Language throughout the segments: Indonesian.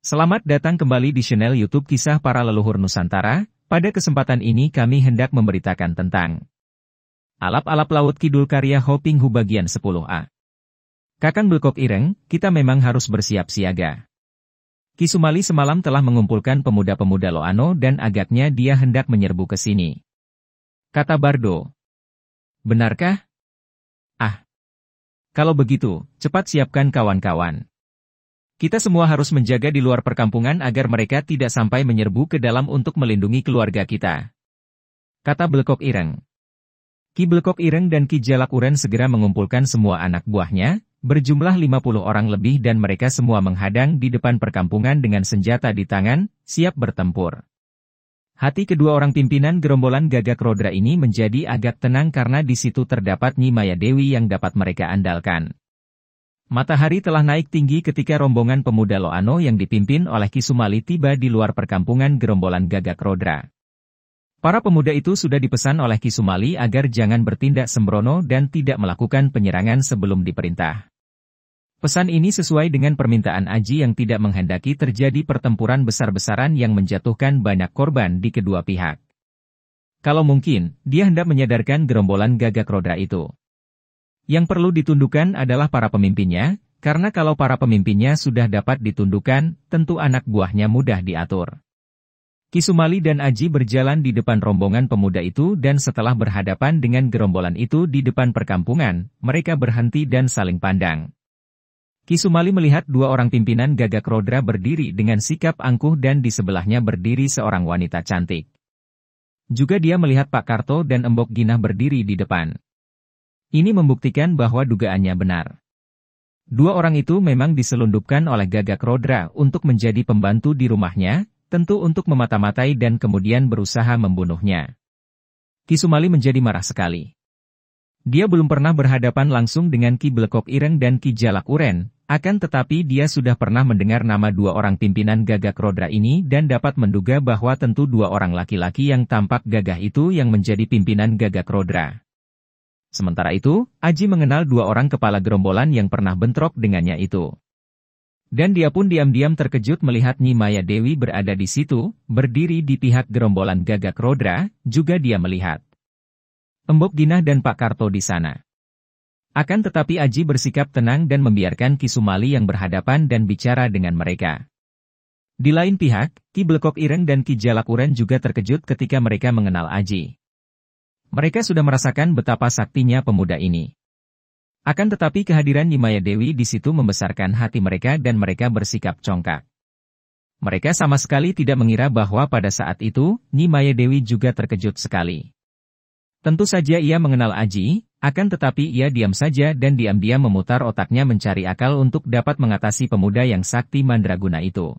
Selamat datang kembali di channel YouTube Kisah Para Leluhur Nusantara. Pada kesempatan ini kami hendak memberitakan tentang Alap-alap Laut Kidul karya Hoping Hu bagian 10a. Kakang Blekok Ireng, kita memang harus bersiap siaga. Ki Sumali semalam telah mengumpulkan pemuda-pemuda Loano dan agaknya dia hendak menyerbu ke sini. Kata Bardo. Benarkah? Ah. Kalau begitu, cepat siapkan kawan-kawan. Kita semua harus menjaga di luar perkampungan agar mereka tidak sampai menyerbu ke dalam untuk melindungi keluarga kita. Kata Blekok Ireng. Ki Blekok Ireng dan Ki Jalak Uren segera mengumpulkan semua anak buahnya, berjumlah 50 orang lebih dan mereka semua menghadang di depan perkampungan dengan senjata di tangan, siap bertempur. Hati kedua orang pimpinan gerombolan Gagak Rodra ini menjadi agak tenang karena di situ terdapat Nyi Maya Dewi yang dapat mereka andalkan. Matahari telah naik tinggi ketika rombongan pemuda Loano yang dipimpin oleh Ki Sumali tiba di luar perkampungan gerombolan Gagak Rodra. Para pemuda itu sudah dipesan oleh Ki Sumali agar jangan bertindak sembrono dan tidak melakukan penyerangan sebelum diperintah. Pesan ini sesuai dengan permintaan Aji yang tidak menghendaki terjadi pertempuran besar-besaran yang menjatuhkan banyak korban di kedua pihak. Kalau mungkin, dia hendak menyadarkan gerombolan Gagak Rodra itu. Yang perlu ditundukkan adalah para pemimpinnya, karena kalau para pemimpinnya sudah dapat ditundukkan, tentu anak buahnya mudah diatur. Ki Sumali dan Aji berjalan di depan rombongan pemuda itu dan setelah berhadapan dengan gerombolan itu di depan perkampungan, mereka berhenti dan saling pandang. Ki Sumali melihat dua orang pimpinan Gagak Rodra berdiri dengan sikap angkuh dan di sebelahnya berdiri seorang wanita cantik. Juga dia melihat Pak Karto dan Embok Ginah berdiri di depan. Ini membuktikan bahwa dugaannya benar. Dua orang itu memang diselundupkan oleh Gagak Rodra untuk menjadi pembantu di rumahnya, tentu untuk memata-matai dan kemudian berusaha membunuhnya. Ki Sumali menjadi marah sekali. Dia belum pernah berhadapan langsung dengan Ki Blekok Ireng dan Ki Jalak Uren, akan tetapi dia sudah pernah mendengar nama dua orang pimpinan Gagak Rodra ini dan dapat menduga bahwa tentu dua orang laki-laki yang tampak gagah itu yang menjadi pimpinan Gagak Rodra. Sementara itu, Aji mengenal dua orang kepala gerombolan yang pernah bentrok dengannya itu. Dan dia pun diam-diam terkejut melihat Nyi Maya Dewi berada di situ, berdiri di pihak gerombolan Gagak Rodra, juga dia melihat Embok Ginah dan Pak Karto di sana. Akan tetapi Aji bersikap tenang dan membiarkan Ki Sumali yang berhadapan dan bicara dengan mereka. Di lain pihak, Ki Blekok Ireng dan Ki Jalak Uren juga terkejut ketika mereka mengenal Aji. Mereka sudah merasakan betapa saktinya pemuda ini. Akan tetapi kehadiran Nyi Maya Dewi di situ membesarkan hati mereka dan mereka bersikap congkak. Mereka sama sekali tidak mengira bahwa pada saat itu, Nyi Maya Dewi juga terkejut sekali. Tentu saja ia mengenal Aji, akan tetapi ia diam saja dan diam-diam memutar otaknya mencari akal untuk dapat mengatasi pemuda yang sakti mandraguna itu.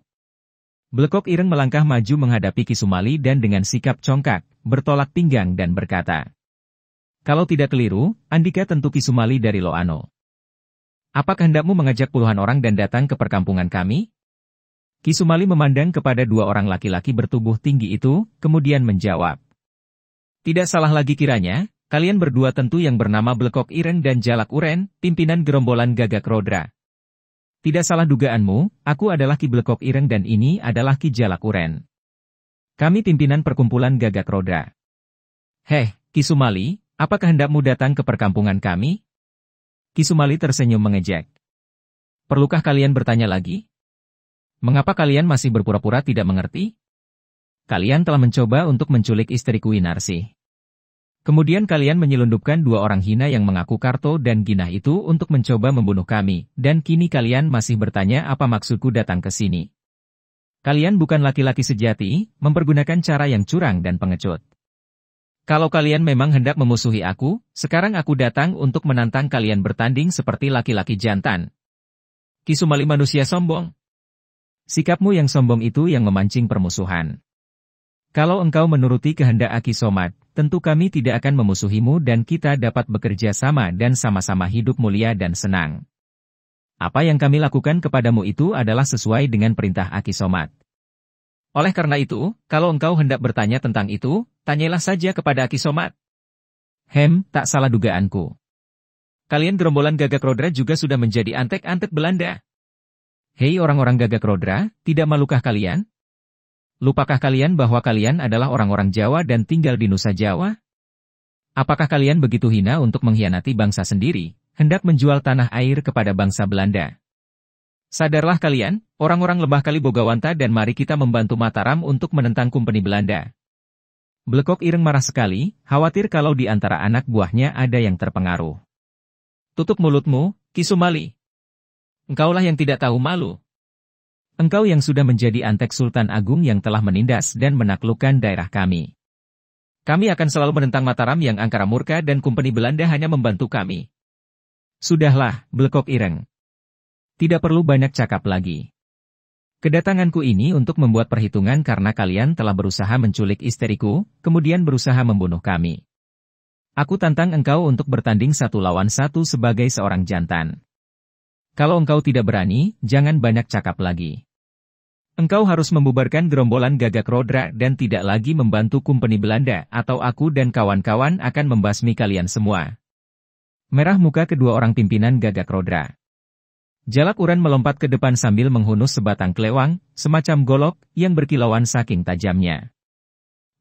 Blekok Ireng melangkah maju menghadapi Ki Sumali dan dengan sikap congkak, bertolak pinggang dan berkata, "Kalau tidak keliru, Andika tentu Ki Sumali dari Loano. Apakah hendakmu mengajak puluhan orang dan datang ke perkampungan kami?" Ki Sumali memandang kepada dua orang laki-laki bertubuh tinggi itu, kemudian menjawab, "Tidak salah lagi kiranya, kalian berdua tentu yang bernama Blekok Ireng dan Jalak Uren, pimpinan gerombolan Gagak Rodra. Tidak salah dugaanmu, aku adalah Ki Blekok Ireng dan ini adalah Ki Jalak Uren. Kami pimpinan perkumpulan Gagak Rodra. Heh, Ki Sumali, apakah hendakmu datang ke perkampungan kami?" Ki Sumali tersenyum mengejek. "Perlukah kalian bertanya lagi? Mengapa kalian masih berpura-pura tidak mengerti? Kalian telah mencoba untuk menculik istriku Winarsi. Kemudian kalian menyelundupkan dua orang hina yang mengaku Karto dan Ginah itu untuk mencoba membunuh kami, dan kini kalian masih bertanya apa maksudku datang ke sini. Kalian bukan laki-laki sejati, mempergunakan cara yang curang dan pengecut. Kalau kalian memang hendak memusuhi aku, sekarang aku datang untuk menantang kalian bertanding seperti laki-laki jantan. Ki Sumali manusia sombong. Sikapmu yang sombong itu yang memancing permusuhan. Kalau engkau menuruti kehendak Aki Somat, tentu kami tidak akan memusuhimu dan kita dapat bekerja sama dan sama-sama hidup mulia dan senang. Apa yang kami lakukan kepadamu itu adalah sesuai dengan perintah Aki Somat. Oleh karena itu, kalau engkau hendak bertanya tentang itu, tanyalah saja kepada Aki Somat." Tak salah dugaanku. Kalian gerombolan Gagak Rodra juga sudah menjadi antek-antek Belanda. Hei orang-orang Gagak Rodra, tidak malukah kalian? Lupakah kalian bahwa kalian adalah orang-orang Jawa dan tinggal di Nusa Jawa? Apakah kalian begitu hina untuk mengkhianati bangsa sendiri, hendak menjual tanah air kepada bangsa Belanda? Sadarlah kalian, orang-orang Lembah Kalibogawanta, dan mari kita membantu Mataram untuk menentang Kompeni Belanda. Blekok Ireng marah sekali, khawatir kalau di antara anak buahnya ada yang terpengaruh. Tutup mulutmu, Ki Sumali. Engkaulah yang tidak tahu malu. Engkau yang sudah menjadi antek Sultan Agung yang telah menindas dan menaklukkan daerah kami. Kami akan selalu menentang Mataram yang angkara murka dan Kompeni Belanda hanya membantu kami. Sudahlah, Blekok Ireng. Tidak perlu banyak cakap lagi. Kedatanganku ini untuk membuat perhitungan karena kalian telah berusaha menculik istriku, kemudian berusaha membunuh kami. Aku tantang engkau untuk bertanding 1 lawan 1 sebagai seorang jantan. Kalau engkau tidak berani, jangan banyak cakap lagi. Engkau harus membubarkan gerombolan Gagak Rodra dan tidak lagi membantu Kompeni Belanda atau aku dan kawan-kawan akan membasmi kalian semua. Merah muka kedua orang pimpinan Gagak Rodra. Jalak Uren melompat ke depan sambil menghunus sebatang kelewang, semacam golok, yang berkilauan saking tajamnya.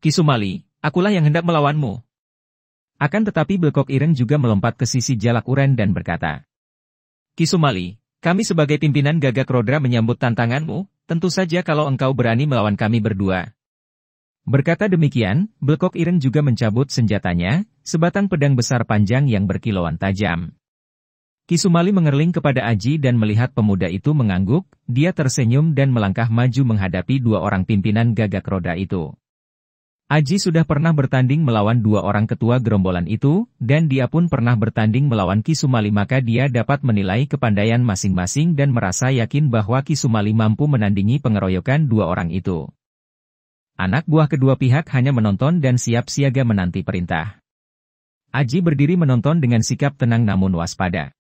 Ki Sumali, akulah yang hendak melawanmu. Akan tetapi Blekok Ireng juga melompat ke sisi Jalak Uren dan berkata, Ki Sumali, kami sebagai pimpinan Gagak Rodra menyambut tantanganmu, tentu saja kalau engkau berani melawan kami berdua. Berkata demikian, Blekok Ireng juga mencabut senjatanya, sebatang pedang besar panjang yang berkilauan tajam. Ki Sumali mengerling kepada Aji dan melihat pemuda itu mengangguk, dia tersenyum dan melangkah maju menghadapi 2 orang pimpinan Gagak Rodra itu. Aji sudah pernah bertanding melawan 2 orang ketua gerombolan itu, dan dia pun pernah bertanding melawan Ki Sumali, maka dia dapat menilai kepandaian masing-masing dan merasa yakin bahwa Ki Sumali mampu menandingi pengeroyokan 2 orang itu. Anak buah kedua pihak hanya menonton dan siap siaga menanti perintah. Aji berdiri menonton dengan sikap tenang namun waspada.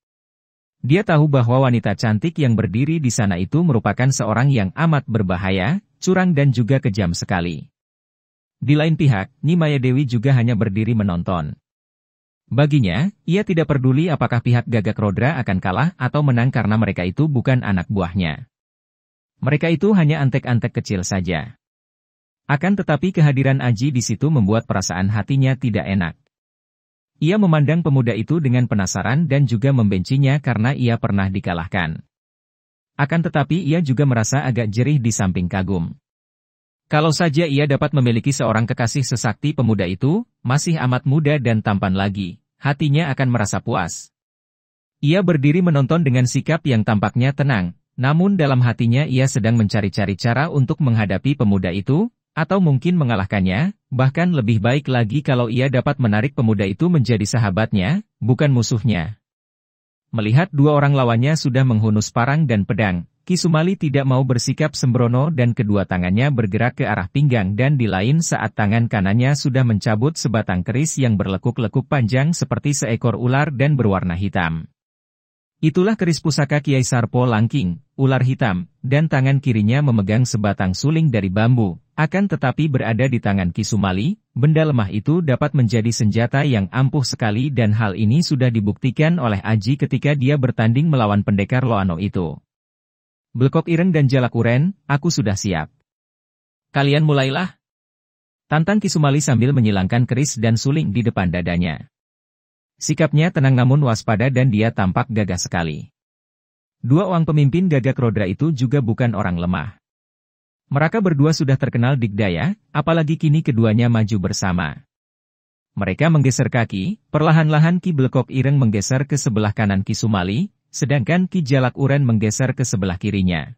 Dia tahu bahwa wanita cantik yang berdiri di sana itu merupakan seorang yang amat berbahaya, curang dan juga kejam sekali. Di lain pihak, Nyi Maya Dewi juga hanya berdiri menonton. Baginya, ia tidak peduli apakah pihak Gagak Rodra akan kalah atau menang karena mereka itu bukan anak buahnya. Mereka itu hanya antek-antek kecil saja. Akan tetapi kehadiran Aji di situ membuat perasaan hatinya tidak enak. Ia memandang pemuda itu dengan penasaran dan juga membencinya karena ia pernah dikalahkan. Akan tetapi ia juga merasa agak jerih di samping kagum. Kalau saja ia dapat memiliki seorang kekasih sesakti pemuda itu, masih amat muda dan tampan lagi, hatinya akan merasa puas. Ia berdiri menonton dengan sikap yang tampaknya tenang, namun dalam hatinya ia sedang mencari-cari cara untuk menghadapi pemuda itu, atau mungkin mengalahkannya, bahkan lebih baik lagi kalau ia dapat menarik pemuda itu menjadi sahabatnya, bukan musuhnya. Melihat 2 orang lawannya sudah menghunus parang dan pedang, Ki Sumali tidak mau bersikap sembrono dan kedua tangannya bergerak ke arah pinggang dan di lain saat tangan kanannya sudah mencabut sebatang keris yang berlekuk-lekuk panjang seperti seekor ular dan berwarna hitam. Itulah keris pusaka Kiai Sarpo Langking, ular hitam, dan tangan kirinya memegang sebatang suling dari bambu. Akan tetapi berada di tangan Ki Sumali, benda lemah itu dapat menjadi senjata yang ampuh sekali dan hal ini sudah dibuktikan oleh Aji ketika dia bertanding melawan pendekar Loano itu. Blekok Ireng dan Jalak Uren, aku sudah siap. Kalian mulailah. Tantang Ki Sumali sambil menyilangkan keris dan suling di depan dadanya. Sikapnya tenang namun waspada dan dia tampak gagah sekali. 2 orang pemimpin Gagak Rodra itu juga bukan orang lemah. Mereka berdua sudah terkenal digdaya, apalagi kini keduanya maju bersama. Mereka menggeser kaki, perlahan-lahan Ki Blekok Ireng menggeser ke sebelah kanan Ki Sumali, sedangkan Ki Jalak Uren menggeser ke sebelah kirinya.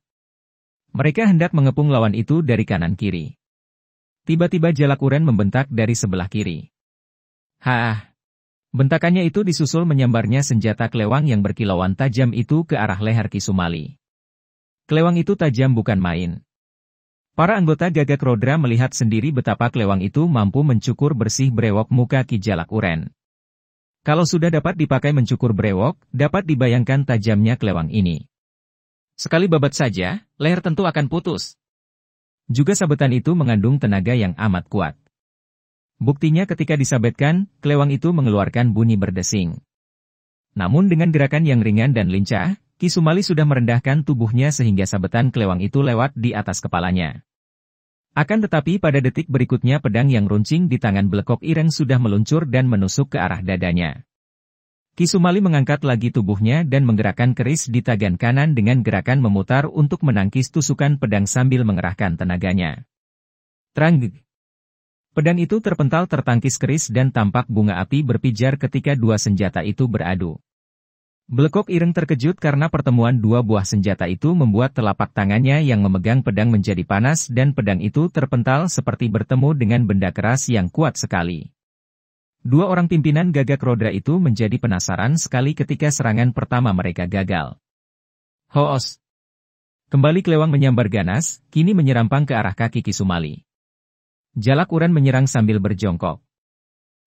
Mereka hendak mengepung lawan itu dari kanan kiri. Tiba-tiba Jalak Uren membentak dari sebelah kiri. "Hah!" Bentakannya itu disusul menyambarnya senjata kelewang yang berkilauan tajam itu ke arah leher Ki Sumali. Kelewang itu tajam bukan main. Para anggota Gagak Rodra melihat sendiri betapa kelewang itu mampu mencukur bersih brewok muka Ki Jalak Uren. Kalau sudah dapat dipakai mencukur brewok, dapat dibayangkan tajamnya kelewang ini. Sekali babat saja, leher tentu akan putus. Juga sabetan itu mengandung tenaga yang amat kuat. Buktinya ketika disabetkan, kelewang itu mengeluarkan bunyi berdesing. Namun dengan gerakan yang ringan dan lincah, Ki Sumali sudah merendahkan tubuhnya sehingga sabetan kelewang itu lewat di atas kepalanya. Akan tetapi pada detik berikutnya pedang yang runcing di tangan Blekok Ireng sudah meluncur dan menusuk ke arah dadanya. Sumali mengangkat lagi tubuhnya dan menggerakkan keris di tangan kanan dengan gerakan memutar untuk menangkis tusukan pedang sambil mengerahkan tenaganya. Trang! Pedang itu terpental tertangkis keris dan tampak bunga api berpijar ketika dua senjata itu beradu. Blekok Ireng terkejut karena pertemuan dua buah senjata itu membuat telapak tangannya yang memegang pedang menjadi panas dan pedang itu terpental seperti bertemu dengan benda keras yang kuat sekali. Dua orang pimpinan Gagak Rodra itu menjadi penasaran sekali ketika serangan pertama mereka gagal. Hoos! Kembali kelewang menyambar ganas, kini menyerampang ke arah kaki Sumali. Jalak Uren menyerang sambil berjongkok.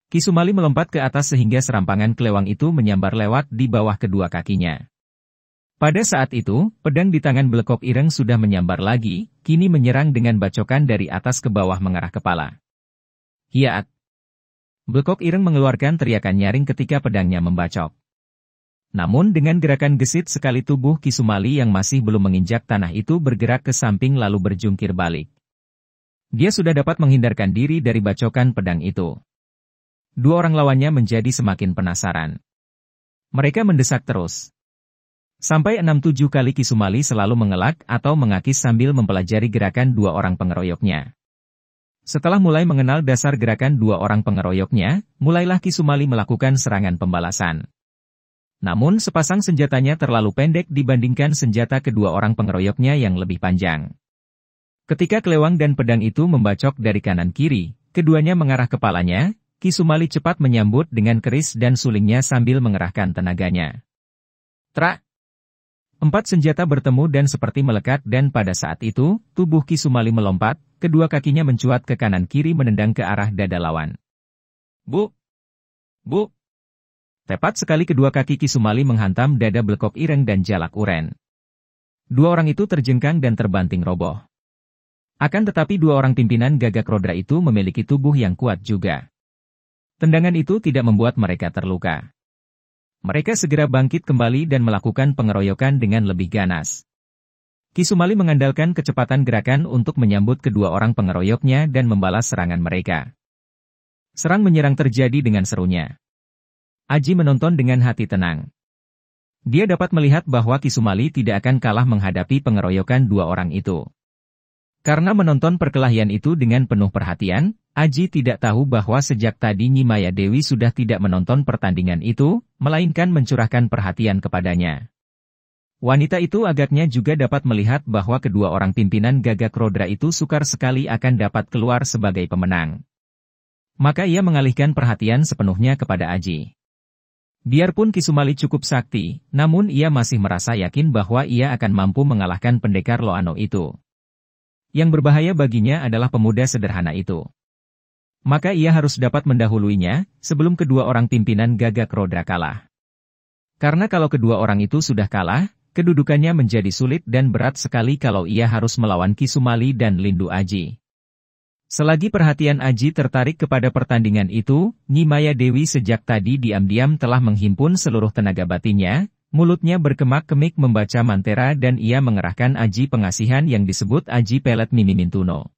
Sumali melompat ke atas sehingga serampangan kelewang itu menyambar lewat di bawah kedua kakinya. Pada saat itu, pedang di tangan Blekok Ireng sudah menyambar lagi, kini menyerang dengan bacokan dari atas ke bawah mengarah kepala. Hiat! Blekok Ireng mengeluarkan teriakan nyaring ketika pedangnya membacok. Namun dengan gerakan gesit sekali tubuh Sumali yang masih belum menginjak tanah itu bergerak ke samping lalu berjungkir balik. Dia sudah dapat menghindarkan diri dari bacokan pedang itu. Dua orang lawannya menjadi semakin penasaran. Mereka mendesak terus. Sampai 6-7 kali Sumali selalu mengelak atau mengakis sambil mempelajari gerakan dua orang pengeroyoknya. Setelah mulai mengenal dasar gerakan dua orang pengeroyoknya, mulailah Sumali melakukan serangan pembalasan. Namun sepasang senjatanya terlalu pendek dibandingkan senjata kedua orang pengeroyoknya yang lebih panjang. Ketika kelewang dan pedang itu membacok dari kanan kiri, keduanya mengarah kepalanya, Sumali cepat menyambut dengan keris dan sulingnya sambil mengerahkan tenaganya. Trak! 4 senjata bertemu dan seperti melekat dan pada saat itu, tubuh Sumali melompat, kedua kakinya mencuat ke kanan kiri menendang ke arah dada lawan. Bu! Bu! Tepat sekali kedua kaki Sumali menghantam dada Blekok Ireng dan Jalak Uren. Dua orang itu terjengkang dan terbanting roboh. Akan tetapi dua orang pimpinan Gagak Rodra itu memiliki tubuh yang kuat juga. Tendangan itu tidak membuat mereka terluka. Mereka segera bangkit kembali dan melakukan pengeroyokan dengan lebih ganas. Sumali mengandalkan kecepatan gerakan untuk menyambut kedua orang pengeroyoknya dan membalas serangan mereka. Serang menyerang terjadi dengan serunya. Aji menonton dengan hati tenang. Dia dapat melihat bahwa Sumali tidak akan kalah menghadapi pengeroyokan dua orang itu. Karena menonton perkelahian itu dengan penuh perhatian, Aji tidak tahu bahwa sejak tadi Nyi Maya Dewi sudah tidak menonton pertandingan itu, melainkan mencurahkan perhatian kepadanya. Wanita itu agaknya juga dapat melihat bahwa kedua orang pimpinan Gagak Rodra itu sukar sekali akan dapat keluar sebagai pemenang. Maka ia mengalihkan perhatian sepenuhnya kepada Aji. Biarpun Sumali cukup sakti, namun ia masih merasa yakin bahwa ia akan mampu mengalahkan pendekar Loano itu. Yang berbahaya baginya adalah pemuda sederhana itu. Maka ia harus dapat mendahuluinya, sebelum kedua orang pimpinan Gagak Rodra kalah. Karena kalau kedua orang itu sudah kalah, kedudukannya menjadi sulit dan berat sekali kalau ia harus melawan Sumali dan Lindu Aji. Selagi perhatian Aji tertarik kepada pertandingan itu, Nyi Maya Dewi sejak tadi diam-diam telah menghimpun seluruh tenaga batinnya, mulutnya berkemak-kemik membaca mantera dan ia mengerahkan Aji pengasihan yang disebut Aji Pelet Mimi Mintuno.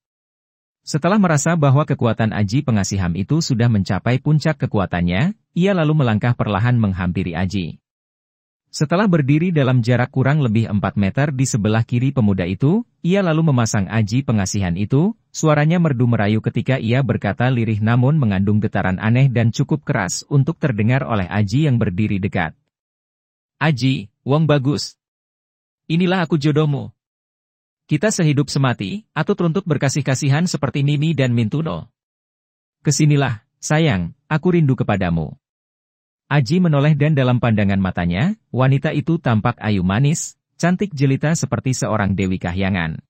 Setelah merasa bahwa kekuatan Aji Pengasihan itu sudah mencapai puncak kekuatannya, ia lalu melangkah perlahan menghampiri Aji. Setelah berdiri dalam jarak kurang lebih 4 meter di sebelah kiri pemuda itu, ia lalu memasang Aji Pengasihan itu, suaranya merdu merayu ketika ia berkata lirih namun mengandung getaran aneh dan cukup keras untuk terdengar oleh Aji yang berdiri dekat. Aji, wong bagus. Inilah aku jodohmu. Kita sehidup semati, atau teruntuk berkasih-kasihan seperti Mimi dan Mintuno. Kesinilah, sayang, aku rindu kepadamu. Aji menoleh dan dalam pandangan matanya, wanita itu tampak ayu manis, cantik jelita seperti seorang dewi kahyangan.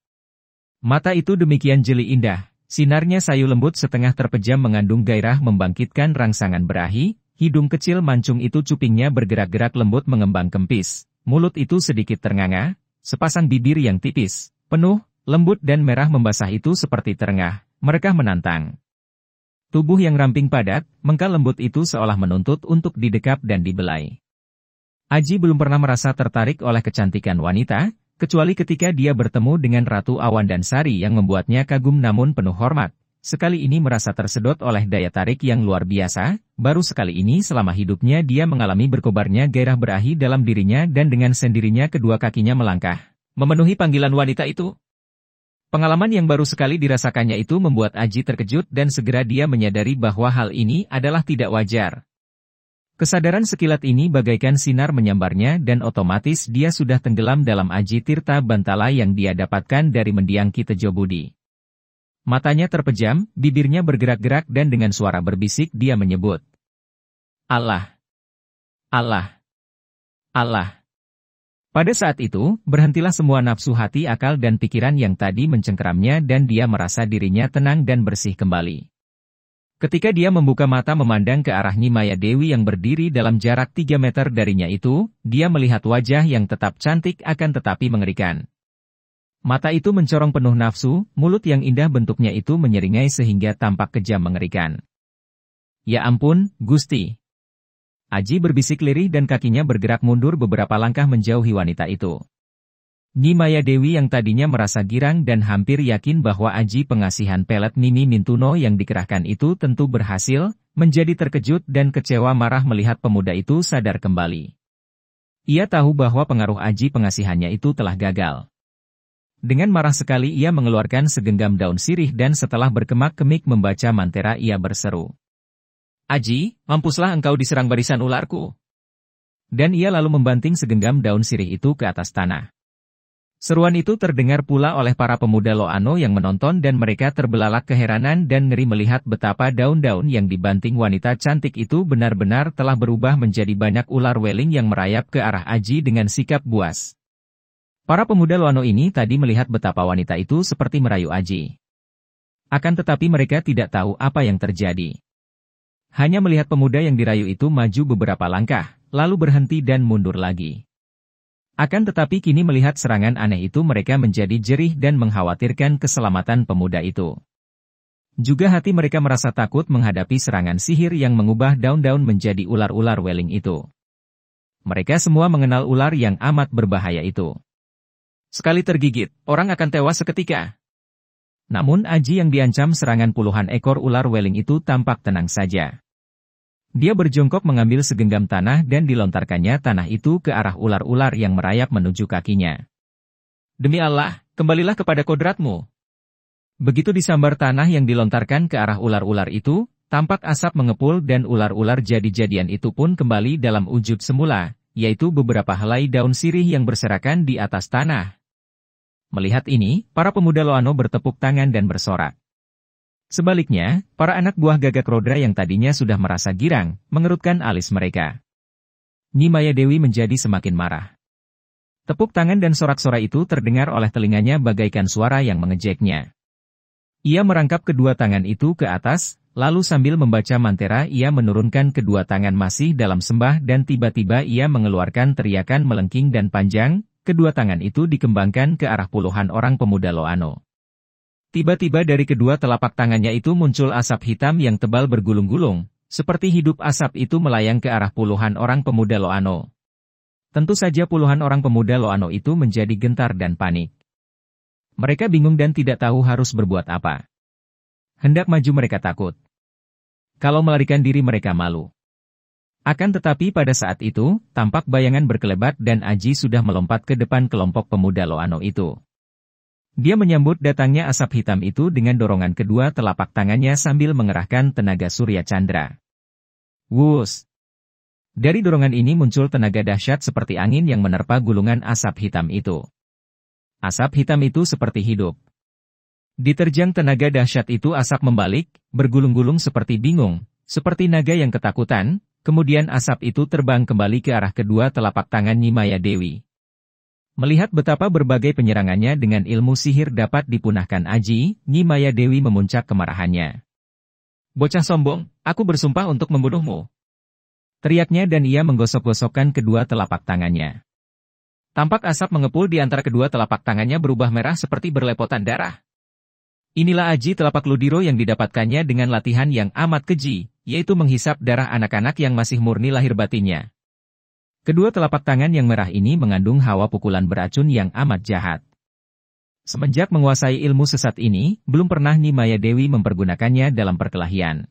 Mata itu demikian jeli indah, sinarnya sayu lembut setengah terpejam mengandung gairah membangkitkan rangsangan berahi, hidung kecil mancung itu cupingnya bergerak-gerak lembut mengembang kempis, mulut itu sedikit ternganga, sepasang bibir yang tipis, penuh, lembut dan merah membasah itu seperti terengah, merekah menantang. Tubuh yang ramping padat, mengkal lembut itu seolah menuntut untuk didekap dan dibelai. Aji belum pernah merasa tertarik oleh kecantikan wanita, kecuali ketika dia bertemu dengan Ratu Awan dan Sari yang membuatnya kagum namun penuh hormat. Sekali ini merasa tersedot oleh daya tarik yang luar biasa, baru sekali ini selama hidupnya dia mengalami berkobarnya gairah berahi dalam dirinya dan dengan sendirinya kedua kakinya melangkah, memenuhi panggilan wanita itu. Pengalaman yang baru sekali dirasakannya itu membuat Aji terkejut dan segera dia menyadari bahwa hal ini adalah tidak wajar. Kesadaran sekilat ini bagaikan sinar menyambarnya dan otomatis dia sudah tenggelam dalam Aji Tirta Bantala yang dia dapatkan dari mendiang Ki Tejo Budi. Matanya terpejam, bibirnya bergerak-gerak dan dengan suara berbisik dia menyebut, Allah, Allah, Allah. Pada saat itu, berhentilah semua nafsu hati, akal dan pikiran yang tadi mencengkeramnya dan dia merasa dirinya tenang dan bersih kembali. Ketika dia membuka mata memandang ke arah Nimaya Dewi yang berdiri dalam jarak 3 meter darinya itu, dia melihat wajah yang tetap cantik akan tetapi mengerikan. Mata itu mencorong penuh nafsu, mulut yang indah bentuknya itu menyeringai sehingga tampak kejam mengerikan. Ya ampun, Gusti. Aji berbisik lirih dan kakinya bergerak mundur beberapa langkah menjauhi wanita itu. Nimaya Dewi yang tadinya merasa girang dan hampir yakin bahwa Aji pengasihan pelet Mimi Mintuno yang dikerahkan itu tentu berhasil, menjadi terkejut dan kecewa marah melihat pemuda itu sadar kembali. Ia tahu bahwa pengaruh Aji pengasihannya itu telah gagal. Dengan marah sekali ia mengeluarkan segenggam daun sirih dan setelah berkemak-kemik membaca mantera ia berseru. Aji, mampuslah engkau diserang barisan ularku. Dan ia lalu membanting segenggam daun sirih itu ke atas tanah. Seruan itu terdengar pula oleh para pemuda Loano yang menonton dan mereka terbelalak keheranan dan ngeri melihat betapa daun-daun yang dibanting wanita cantik itu benar-benar telah berubah menjadi banyak ular weling yang merayap ke arah Aji dengan sikap buas. Para pemuda Loano ini tadi melihat betapa wanita itu seperti merayu Aji. Akan tetapi mereka tidak tahu apa yang terjadi. Hanya melihat pemuda yang dirayu itu maju beberapa langkah, lalu berhenti dan mundur lagi. Akan tetapi kini melihat serangan aneh itu mereka menjadi jerih dan mengkhawatirkan keselamatan pemuda itu. Juga hati mereka merasa takut menghadapi serangan sihir yang mengubah daun-daun menjadi ular-ular weling itu. Mereka semua mengenal ular yang amat berbahaya itu. Sekali tergigit, orang akan tewas seketika. Namun Aji yang diancam serangan puluhan ekor ular weling itu tampak tenang saja. Dia berjongkok mengambil segenggam tanah dan dilontarkannya tanah itu ke arah ular-ular yang merayap menuju kakinya. Demi Allah, kembalilah kepada kodratmu. Begitu disambar tanah yang dilontarkan ke arah ular-ular itu, tampak asap mengepul dan ular-ular jadi-jadian itu pun kembali dalam wujud semula, yaitu beberapa helai daun sirih yang berserakan di atas tanah. Melihat ini, para pemuda Loano bertepuk tangan dan bersorak. Sebaliknya, para anak buah Gagak Rodra yang tadinya sudah merasa girang, mengerutkan alis mereka. Nimaya Dewi menjadi semakin marah. Tepuk tangan dan sorak-sorai itu terdengar oleh telinganya bagaikan suara yang mengejeknya. Ia merangkap kedua tangan itu ke atas, lalu sambil membaca mantera ia menurunkan kedua tangan masih dalam sembah dan tiba-tiba ia mengeluarkan teriakan melengking dan panjang. Kedua tangan itu dikembangkan ke arah puluhan orang pemuda Loano. Tiba-tiba dari kedua telapak tangannya itu muncul asap hitam yang tebal bergulung-gulung, seperti hidup asap itu melayang ke arah puluhan orang pemuda Loano. Tentu saja puluhan orang pemuda Loano itu menjadi gentar dan panik. Mereka bingung dan tidak tahu harus berbuat apa. Hendak maju mereka takut. Kalau melarikan diri mereka malu. Akan tetapi pada saat itu, tampak bayangan berkelebat dan Aji sudah melompat ke depan kelompok pemuda Loano itu. Dia menyambut datangnya asap hitam itu dengan dorongan kedua telapak tangannya sambil mengerahkan tenaga surya candra. Wus! Dari dorongan ini muncul tenaga dahsyat seperti angin yang menerpa gulungan asap hitam itu. Asap hitam itu seperti hidup. Diterjang tenaga dahsyat itu asap membalik, bergulung-gulung seperti bingung, seperti naga yang ketakutan. Kemudian asap itu terbang kembali ke arah kedua telapak tangan Nimaya Dewi. Melihat betapa berbagai penyerangannya dengan ilmu sihir dapat dipunahkan Aji, Nimaya Dewi memuncak kemarahannya. Bocah sombong, aku bersumpah untuk membunuhmu. Teriaknya dan ia menggosok-gosokkan kedua telapak tangannya. Tampak asap mengepul di antara kedua telapak tangannya berubah merah seperti berlepotan darah. Inilah Aji telapak ludiro yang didapatkannya dengan latihan yang amat keji, yaitu menghisap darah anak-anak yang masih murni lahir batinnya. Kedua telapak tangan yang merah ini mengandung hawa pukulan beracun yang amat jahat. Semenjak menguasai ilmu sesat ini, belum pernah Nyi Maya Dewi mempergunakannya dalam perkelahian.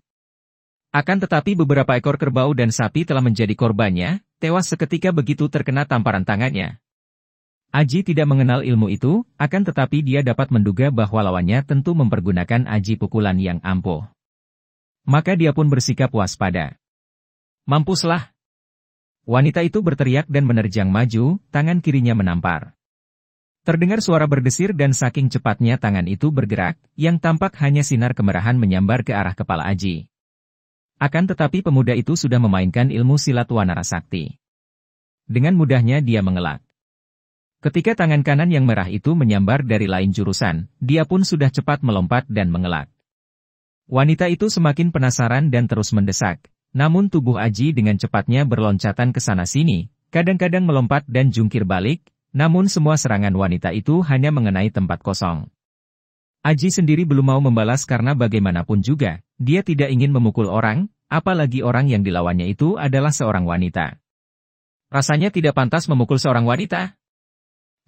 Akan tetapi beberapa ekor kerbau dan sapi telah menjadi korbannya, tewas seketika begitu terkena tamparan tangannya. Aji tidak mengenal ilmu itu, akan tetapi dia dapat menduga bahwa lawannya tentu mempergunakan aji pukulan yang ampuh. Maka dia pun bersikap waspada. Mampuslah! Wanita itu berteriak dan menerjang maju, tangan kirinya menampar. Terdengar suara berdesir dan saking cepatnya tangan itu bergerak, yang tampak hanya sinar kemerahan menyambar ke arah kepala Aji. Akan tetapi pemuda itu sudah memainkan ilmu silat wanara sakti. Dengan mudahnya dia mengelak. Ketika tangan kanan yang merah itu menyambar dari lain jurusan, dia pun sudah cepat melompat dan mengelak. Wanita itu semakin penasaran dan terus mendesak, namun tubuh Aji dengan cepatnya berloncatan ke sana-sini, kadang-kadang melompat dan jungkir balik, namun semua serangan wanita itu hanya mengenai tempat kosong. Aji sendiri belum mau membalas karena bagaimanapun juga, dia tidak ingin memukul orang, apalagi orang yang dilawannya itu adalah seorang wanita. Rasanya tidak pantas memukul seorang wanita.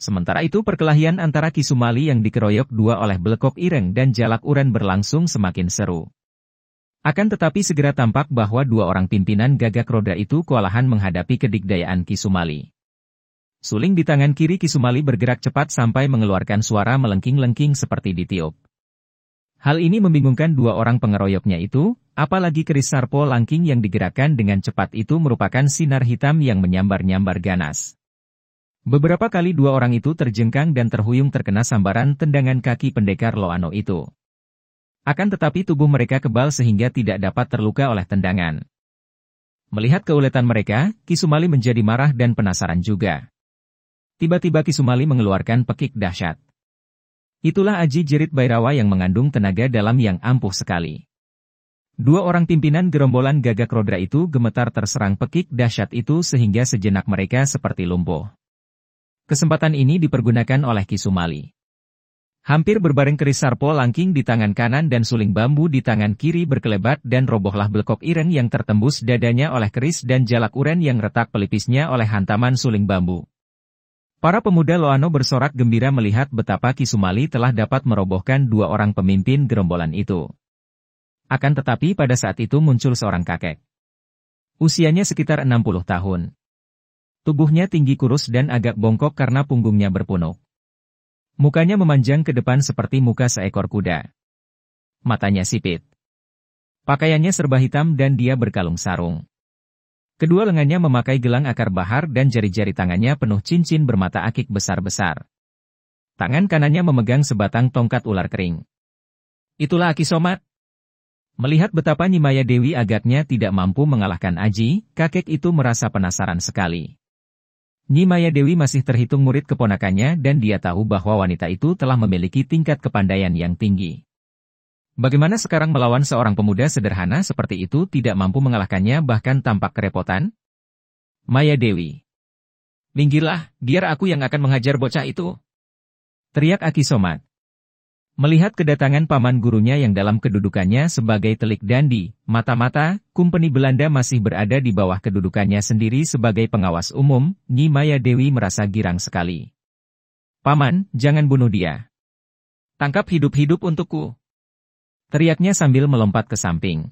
Sementara itu perkelahian antara Kisumali yang dikeroyok dua oleh Blekok Ireng dan Jalak Uren berlangsung semakin seru. Akan tetapi segera tampak bahwa dua orang pimpinan Gagak Rodra itu kewalahan menghadapi kedikdayaan Kisumali. Suling di tangan kiri Kisumali bergerak cepat sampai mengeluarkan suara melengking-lengking seperti ditiup. Hal ini membingungkan dua orang pengeroyoknya itu, apalagi keris sarpo langking yang digerakkan dengan cepat itu merupakan sinar hitam yang menyambar-nyambar ganas. Beberapa kali dua orang itu terjengkang dan terhuyung terkena sambaran tendangan kaki pendekar Loano itu. Akan tetapi tubuh mereka kebal sehingga tidak dapat terluka oleh tendangan. Melihat keuletan mereka, Kisumali menjadi marah dan penasaran juga. Tiba-tiba Kisumali mengeluarkan pekik dahsyat. Itulah Aji Jerit Bairawa yang mengandung tenaga dalam yang ampuh sekali. Dua orang pimpinan gerombolan Gagak Rodra itu gemetar terserang pekik dahsyat itu sehingga sejenak mereka seperti lumpuh. Kesempatan ini dipergunakan oleh Kisumali. Hampir berbareng keris sarpo langking di tangan kanan dan suling bambu di tangan kiri berkelebat dan robohlah Blekok Ireng yang tertembus dadanya oleh keris dan Jalak Uren yang retak pelipisnya oleh hantaman suling bambu. Para pemuda Loano bersorak gembira melihat betapa Kisumali telah dapat merobohkan dua orang pemimpin gerombolan itu. Akan tetapi pada saat itu muncul seorang kakek. Usianya sekitar 60 tahun. Tubuhnya tinggi kurus dan agak bongkok karena punggungnya berpunuk. Mukanya memanjang ke depan seperti muka seekor kuda. Matanya sipit. Pakaiannya serba hitam dan dia berkalung sarung. Kedua lengannya memakai gelang akar bahar dan jari-jari tangannya penuh cincin bermata akik besar-besar. Tangan kanannya memegang sebatang tongkat ular kering. Itulah Aki Somat. Melihat betapa Nyi Maya Dewi agaknya tidak mampu mengalahkan Aji, kakek itu merasa penasaran sekali. Nyi Maya Dewi masih terhitung murid keponakannya dan dia tahu bahwa wanita itu telah memiliki tingkat kepandaian yang tinggi. Bagaimana sekarang melawan seorang pemuda sederhana seperti itu tidak mampu mengalahkannya bahkan tampak kerepotan? Maya Dewi. Minggirlah, biar aku yang akan menghajar bocah itu. Teriak Aki Somat. Melihat kedatangan paman gurunya yang dalam kedudukannya sebagai telik dandi, mata-mata, Kumpeni Belanda masih berada di bawah kedudukannya sendiri sebagai pengawas umum, Nyi Maya Dewi merasa girang sekali. Paman, jangan bunuh dia. Tangkap hidup-hidup untukku. Teriaknya sambil melompat ke samping.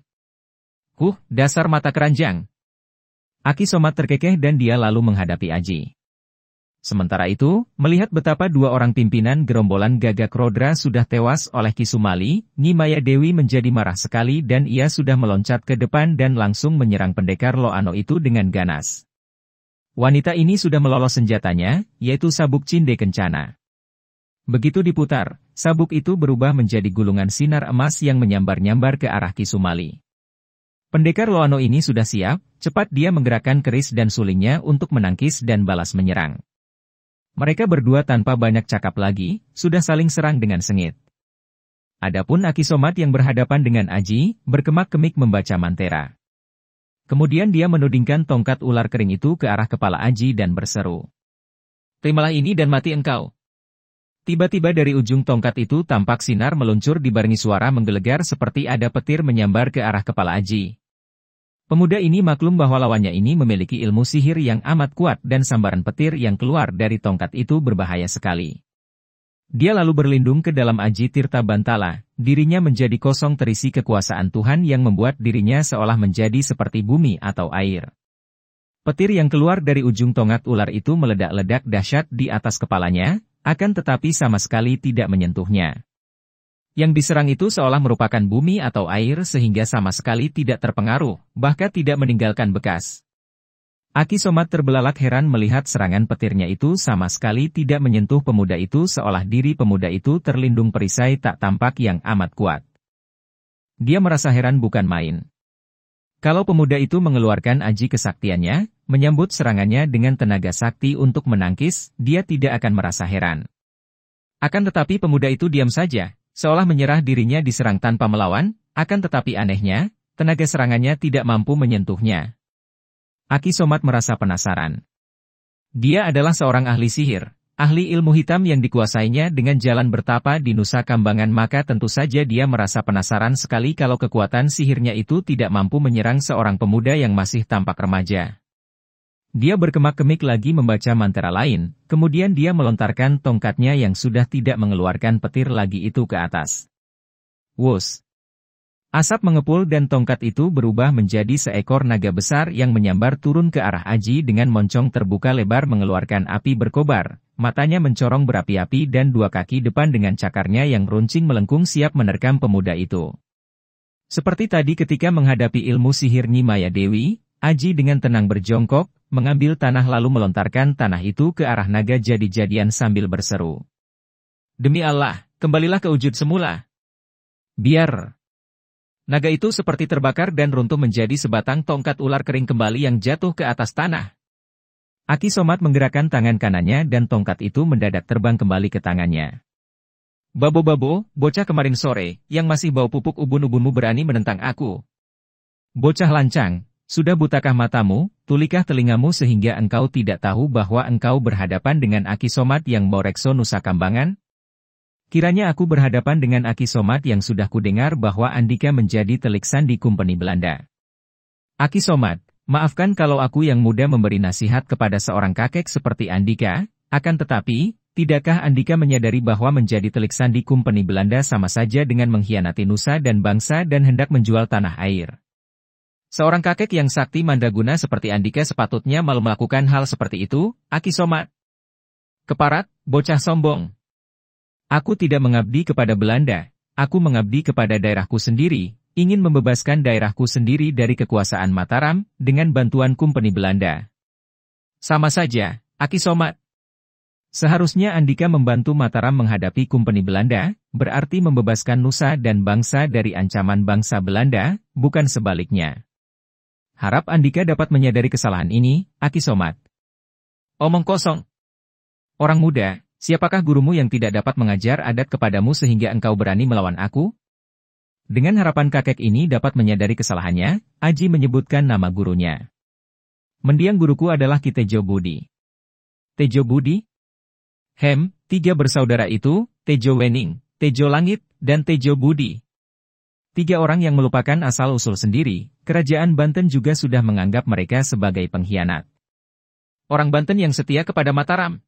Dasar mata keranjang. Aki Somat terkekeh dan dia lalu menghadapi Aji. Sementara itu, melihat betapa dua orang pimpinan gerombolan Gagak Rodra sudah tewas oleh Kisumali, Nyi Maya Dewi menjadi marah sekali dan ia sudah meloncat ke depan dan langsung menyerang pendekar Loano itu dengan ganas. Wanita ini sudah melolos senjatanya, yaitu sabuk Cinde Kencana. Begitu diputar, sabuk itu berubah menjadi gulungan sinar emas yang menyambar-nyambar ke arah Kisumali. Pendekar Loano ini sudah siap, cepat dia menggerakkan keris dan sulingnya untuk menangkis dan balas menyerang. Mereka berdua tanpa banyak cakap lagi, sudah saling serang dengan sengit. Adapun Aki Somat yang berhadapan dengan Aji, berkemak-kemik membaca mantera. Kemudian dia menudingkan tongkat ular kering itu ke arah kepala Aji dan berseru. Terimalah ini dan mati engkau. Tiba-tiba dari ujung tongkat itu tampak sinar meluncur dibarengi suara menggelegar seperti ada petir menyambar ke arah kepala Aji. Pemuda ini maklum bahwa lawannya ini memiliki ilmu sihir yang amat kuat dan sambaran petir yang keluar dari tongkat itu berbahaya sekali. Dia lalu berlindung ke dalam Aji Tirta Bantala, dirinya menjadi kosong terisi kekuasaan Tuhan yang membuat dirinya seolah menjadi seperti bumi atau air. Petir yang keluar dari ujung tongat ular itu meledak-ledak dahsyat di atas kepalanya, akan tetapi sama sekali tidak menyentuhnya. Yang diserang itu seolah merupakan bumi atau air sehingga sama sekali tidak terpengaruh, bahkan tidak meninggalkan bekas. Aki Somat terbelalak heran melihat serangan petirnya itu sama sekali tidak menyentuh pemuda itu seolah diri pemuda itu terlindung perisai tak tampak yang amat kuat. Dia merasa heran bukan main. Kalau pemuda itu mengeluarkan aji kesaktiannya, menyambut serangannya dengan tenaga sakti untuk menangkis, dia tidak akan merasa heran. Akan tetapi pemuda itu diam saja. Seolah menyerah dirinya diserang tanpa melawan, akan tetapi anehnya, tenaga serangannya tidak mampu menyentuhnya. Aki Somat merasa penasaran. Dia adalah seorang ahli sihir, ahli ilmu hitam yang dikuasainya dengan jalan bertapa di Nusa Kambangan, maka tentu saja dia merasa penasaran sekali kalau kekuatan sihirnya itu tidak mampu menyerang seorang pemuda yang masih tampak remaja. Dia berkemak-kemik lagi membaca mantra lain, kemudian dia melontarkan tongkatnya yang sudah tidak mengeluarkan petir lagi itu ke atas. Wus! Asap mengepul dan tongkat itu berubah menjadi seekor naga besar yang menyambar turun ke arah Aji dengan moncong terbuka lebar mengeluarkan api berkobar, matanya mencorong berapi-api dan dua kaki depan dengan cakarnya yang runcing melengkung siap menerkam pemuda itu. Seperti tadi ketika menghadapi ilmu sihir Nyi Maya Dewi, Aji dengan tenang berjongkok, mengambil tanah lalu melontarkan tanah itu ke arah naga jadi-jadian sambil berseru. Demi Allah, kembalilah ke wujud semula. Biar. Naga itu seperti terbakar dan runtuh menjadi sebatang tongkat ular kering kembali yang jatuh ke atas tanah. Aki Somat menggerakkan tangan kanannya dan tongkat itu mendadak terbang kembali ke tangannya. Babo-babo, bocah kemarin sore, yang masih bau pupuk ubun-ubunmu berani menentang aku. Bocah lancang. Sudah butakah matamu, tulikah telingamu sehingga engkau tidak tahu bahwa engkau berhadapan dengan Aki Somat yang Morekso Nusa Kambangan? Kiranya aku berhadapan dengan Aki Somat yang sudah kudengar bahwa Andika menjadi telik sandi Kumpeni Belanda. Aki Somat, maafkan kalau aku yang muda memberi nasihat kepada seorang kakek seperti Andika, akan tetapi, tidakkah Andika menyadari bahwa menjadi telik sandi Kumpeni Belanda sama saja dengan mengkhianati nusa dan bangsa dan hendak menjual tanah air? Seorang kakek yang sakti mandaguna seperti Andika sepatutnya malu melakukan hal seperti itu, Aki Somat. Keparat, bocah sombong. Aku tidak mengabdi kepada Belanda, aku mengabdi kepada daerahku sendiri, ingin membebaskan daerahku sendiri dari kekuasaan Mataram, dengan bantuan Kumpeni Belanda. Sama saja, Aki Somat. Seharusnya Andika membantu Mataram menghadapi Kumpeni Belanda, berarti membebaskan nusa dan bangsa dari ancaman bangsa Belanda, bukan sebaliknya. Harap Andika dapat menyadari kesalahan ini, Aki Somat. Omong kosong. Orang muda, siapakah gurumu yang tidak dapat mengajar adat kepadamu sehingga engkau berani melawan aku? Dengan harapan kakek ini dapat menyadari kesalahannya, Aji menyebutkan nama gurunya. Mendiang guruku adalah Ki Tejo Budi. Tejo Budi? Tiga bersaudara itu, Tejo Wening, Tejo Langit, dan Tejo Budi. Tiga orang yang melupakan asal-usul sendiri, kerajaan Banten juga sudah menganggap mereka sebagai pengkhianat. Orang Banten yang setia kepada Mataram.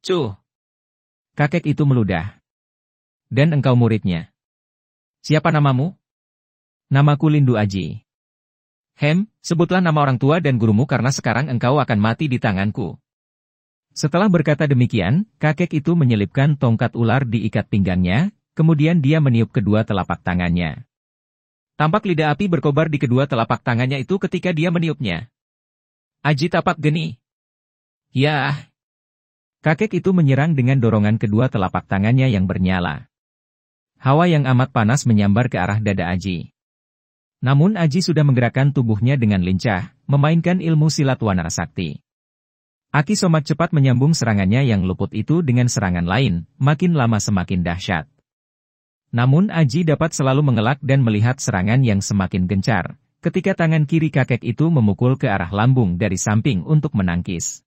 Cuh! Kakek itu meludah. Dan engkau muridnya. Siapa namamu? Namaku Lindu Aji. Sebutlah nama orang tua dan gurumu karena sekarang engkau akan mati di tanganku. Setelah berkata demikian, kakek itu menyelipkan tongkat ular di ikat pinggangnya, kemudian dia meniup kedua telapak tangannya. Tampak lidah api berkobar di kedua telapak tangannya itu ketika dia meniupnya. Aji tapak geni. Yah! Kakek itu menyerang dengan dorongan kedua telapak tangannya yang bernyala. Hawa yang amat panas menyambar ke arah dada Aji. Namun Aji sudah menggerakkan tubuhnya dengan lincah, memainkan ilmu silat Wanara Sakti. Aki Somat cepat menyambung serangannya yang luput itu dengan serangan lain, makin lama semakin dahsyat. Namun Aji dapat selalu mengelak dan melihat serangan yang semakin gencar, ketika tangan kiri kakek itu memukul ke arah lambung dari samping untuk menangkis.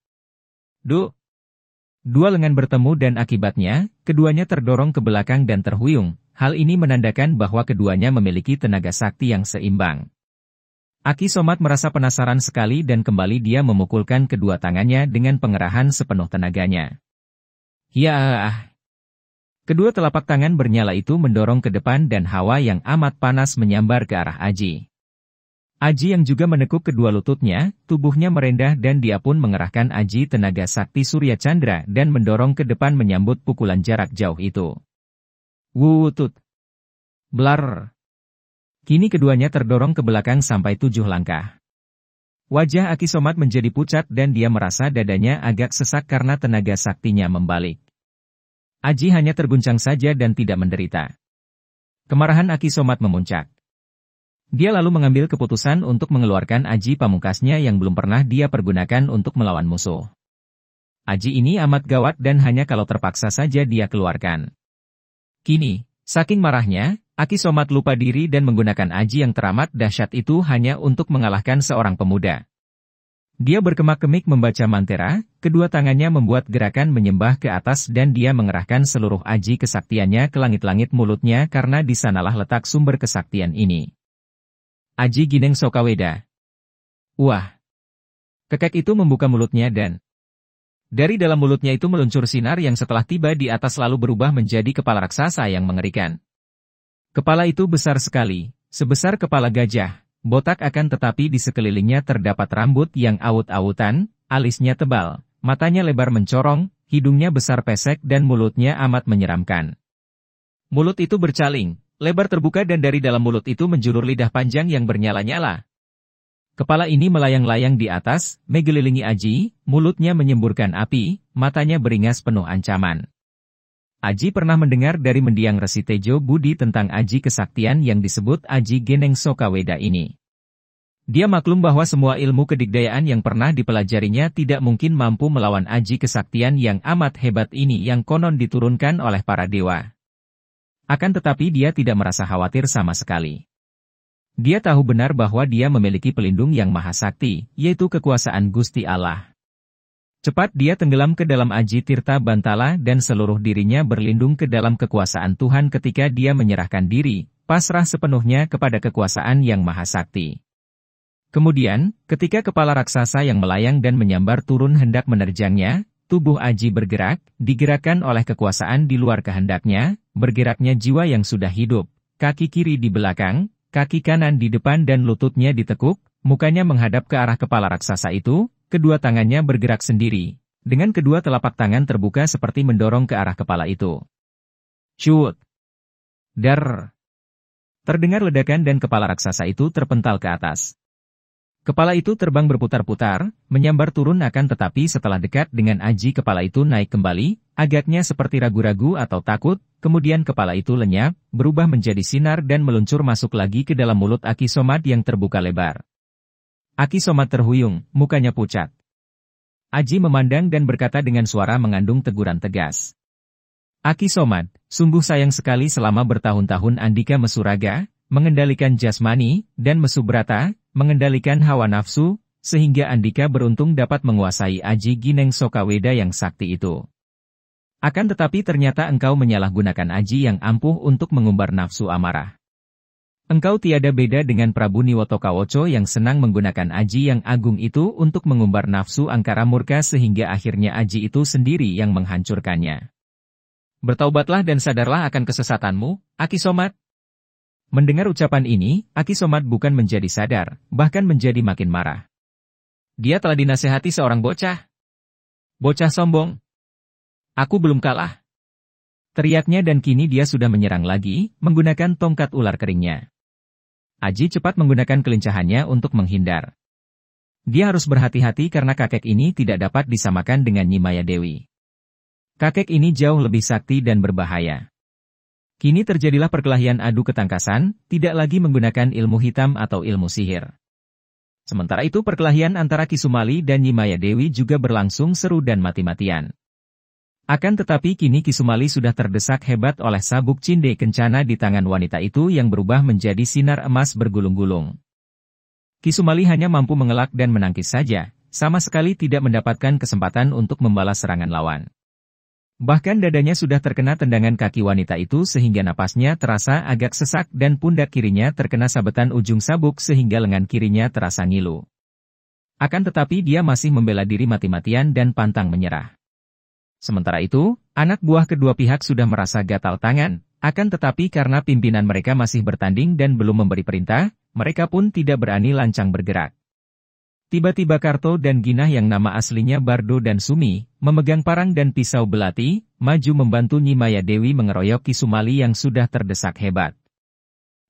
Dua lengan bertemu dan akibatnya, keduanya terdorong ke belakang dan terhuyung. Hal ini menandakan bahwa keduanya memiliki tenaga sakti yang seimbang. Aki Somat merasa penasaran sekali dan kembali dia memukulkan kedua tangannya dengan pengerahan sepenuh tenaganya. Ya! Kedua telapak tangan bernyala itu mendorong ke depan dan hawa yang amat panas menyambar ke arah Aji. Aji yang juga menekuk kedua lututnya, tubuhnya merendah dan dia pun mengerahkan Aji tenaga sakti Surya Chandra dan mendorong ke depan menyambut pukulan jarak jauh itu. Wutut! Blar! Kini keduanya terdorong ke belakang sampai 7 langkah. Wajah Aki Somat menjadi pucat dan dia merasa dadanya agak sesak karena tenaga saktinya membalik. Aji hanya terguncang saja dan tidak menderita. Kemarahan Aki Somat memuncak. Dia lalu mengambil keputusan untuk mengeluarkan Aji pamungkasnya yang belum pernah dia pergunakan untuk melawan musuh. Aji ini amat gawat dan hanya kalau terpaksa saja dia keluarkan. Kini, saking marahnya, Aki Somat lupa diri dan menggunakan Aji yang teramat dahsyat itu hanya untuk mengalahkan seorang pemuda. Dia berkemak-kemik membaca mantera, kedua tangannya membuat gerakan menyembah ke atas dan dia mengerahkan seluruh Aji kesaktiannya ke langit-langit mulutnya karena di sanalah letak sumber kesaktian ini. Aji Gineng Sokaweda. Wah! Kekek itu membuka mulutnya dan dari dalam mulutnya itu meluncur sinar yang setelah tiba di atas lalu berubah menjadi kepala raksasa yang mengerikan. Kepala itu besar sekali, sebesar kepala gajah, botak akan tetapi di sekelilingnya terdapat rambut yang awut-awutan, alisnya tebal, matanya lebar mencorong, hidungnya besar pesek dan mulutnya amat menyeramkan. Mulut itu bercaling, lebar terbuka dan dari dalam mulut itu menjulur lidah panjang yang bernyala-nyala. Kepala ini melayang-layang di atas, mengelilingi Aji, mulutnya menyemburkan api, matanya beringas penuh ancaman. Aji pernah mendengar dari mendiang Resi Tejo Budi tentang Aji kesaktian yang disebut Aji Gineng Sokaweda ini. Dia maklum bahwa semua ilmu kedigdayaan yang pernah dipelajarinya tidak mungkin mampu melawan Aji kesaktian yang amat hebat ini yang konon diturunkan oleh para dewa. Akan tetapi dia tidak merasa khawatir sama sekali. Dia tahu benar bahwa dia memiliki pelindung yang maha sakti, yaitu kekuasaan Gusti Allah. Cepat dia tenggelam ke dalam Aji Tirta Bantala dan seluruh dirinya berlindung ke dalam kekuasaan Tuhan ketika dia menyerahkan diri, pasrah sepenuhnya kepada kekuasaan yang maha sakti. Kemudian, ketika kepala raksasa yang melayang dan menyambar turun hendak menerjangnya, tubuh Aji bergerak, digerakkan oleh kekuasaan di luar kehendaknya, bergeraknya jiwa yang sudah hidup, kaki kiri di belakang, kaki kanan di depan dan lututnya ditekuk, mukanya menghadap ke arah kepala raksasa itu, kedua tangannya bergerak sendiri, dengan kedua telapak tangan terbuka seperti mendorong ke arah kepala itu. Shoot! Dar! Terdengar ledakan dan kepala raksasa itu terpental ke atas. Kepala itu terbang berputar-putar, menyambar turun akan tetapi setelah dekat dengan Aji kepala itu naik kembali, agaknya seperti ragu-ragu atau takut, kemudian kepala itu lenyap, berubah menjadi sinar dan meluncur masuk lagi ke dalam mulut Aki Somat yang terbuka lebar. Aki Somat terhuyung, mukanya pucat. Aji memandang dan berkata dengan suara mengandung teguran tegas. Aki Somat, sungguh sayang sekali selama bertahun-tahun Andika Mesuraga, mengendalikan jasmani, dan Mesubrata, mengendalikan hawa nafsu, sehingga Andika beruntung dapat menguasai Aji Gineng Sokaweda yang sakti itu. Akan tetapi ternyata engkau menyalahgunakan Aji yang ampuh untuk mengumbar nafsu amarah. Engkau tiada beda dengan Prabu Niwoto Kawoco yang senang menggunakan Aji yang agung itu untuk mengumbar nafsu angkara murka sehingga akhirnya Aji itu sendiri yang menghancurkannya. Bertaubatlah dan sadarlah akan kesesatanmu, Aki Somat. Mendengar ucapan ini, Aki Somat bukan menjadi sadar, bahkan menjadi makin marah. Dia telah dinasehati seorang bocah. Bocah sombong. Aku belum kalah. Teriaknya dan kini dia sudah menyerang lagi, menggunakan tongkat ular keringnya. Aji cepat menggunakan kelincahannya untuk menghindar. Dia harus berhati-hati karena kakek ini tidak dapat disamakan dengan Nyi Maya Dewi. Kakek ini jauh lebih sakti dan berbahaya. Kini terjadilah perkelahian adu ketangkasan, tidak lagi menggunakan ilmu hitam atau ilmu sihir. Sementara itu perkelahian antara Ki Sumali dan Nyi Maya Dewi juga berlangsung seru dan mati-matian. Akan tetapi kini Ki Sumali sudah terdesak hebat oleh sabuk cinde kencana di tangan wanita itu yang berubah menjadi sinar emas bergulung-gulung. Ki Sumali hanya mampu mengelak dan menangkis saja, sama sekali tidak mendapatkan kesempatan untuk membalas serangan lawan. Bahkan dadanya sudah terkena tendangan kaki wanita itu sehingga napasnya terasa agak sesak dan pundak kirinya terkena sabetan ujung sabuk sehingga lengan kirinya terasa ngilu. Akan tetapi dia masih membela diri mati-matian dan pantang menyerah. Sementara itu, anak buah kedua pihak sudah merasa gatal tangan, akan tetapi karena pimpinan mereka masih bertanding dan belum memberi perintah, mereka pun tidak berani lancang bergerak. Tiba-tiba Karto dan Ginah yang nama aslinya Bardo dan Sumi, memegang parang dan pisau belati, maju membantu Nyi Maya Dewi mengeroyok Ki Sumali yang sudah terdesak hebat.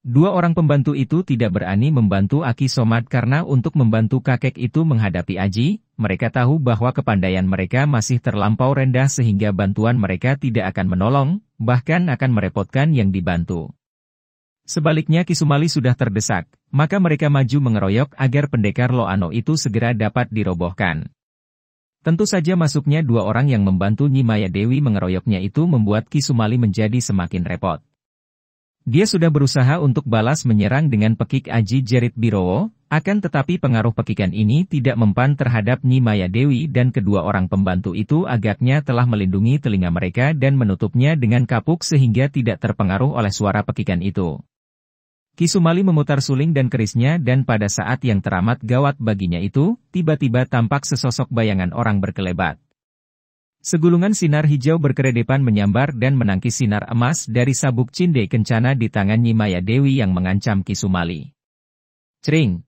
Dua orang pembantu itu tidak berani membantu Aki Somad karena untuk membantu kakek itu menghadapi Aji, mereka tahu bahwa kepandaian mereka masih terlampau rendah sehingga bantuan mereka tidak akan menolong, bahkan akan merepotkan yang dibantu. Sebaliknya Ki Sumali sudah terdesak, maka mereka maju mengeroyok agar pendekar Loano itu segera dapat dirobohkan. Tentu saja masuknya dua orang yang membantu Nyi Maya Dewi mengeroyoknya itu membuat Ki Sumali menjadi semakin repot. Dia sudah berusaha untuk balas menyerang dengan pekik Aji Jerit Birowo, akan tetapi pengaruh pekikan ini tidak mempan terhadap Nyi Maya Dewi dan kedua orang pembantu itu agaknya telah melindungi telinga mereka dan menutupnya dengan kapuk sehingga tidak terpengaruh oleh suara pekikan itu. Ki Sumali memutar suling dan kerisnya dan pada saat yang teramat gawat baginya itu, tiba-tiba tampak sesosok bayangan orang berkelebat. Segulungan sinar hijau berkeredepan menyambar dan menangkis sinar emas dari sabuk cinde kencana di tangan Nyi Maya Dewi yang mengancam Ki Sumali. Cering!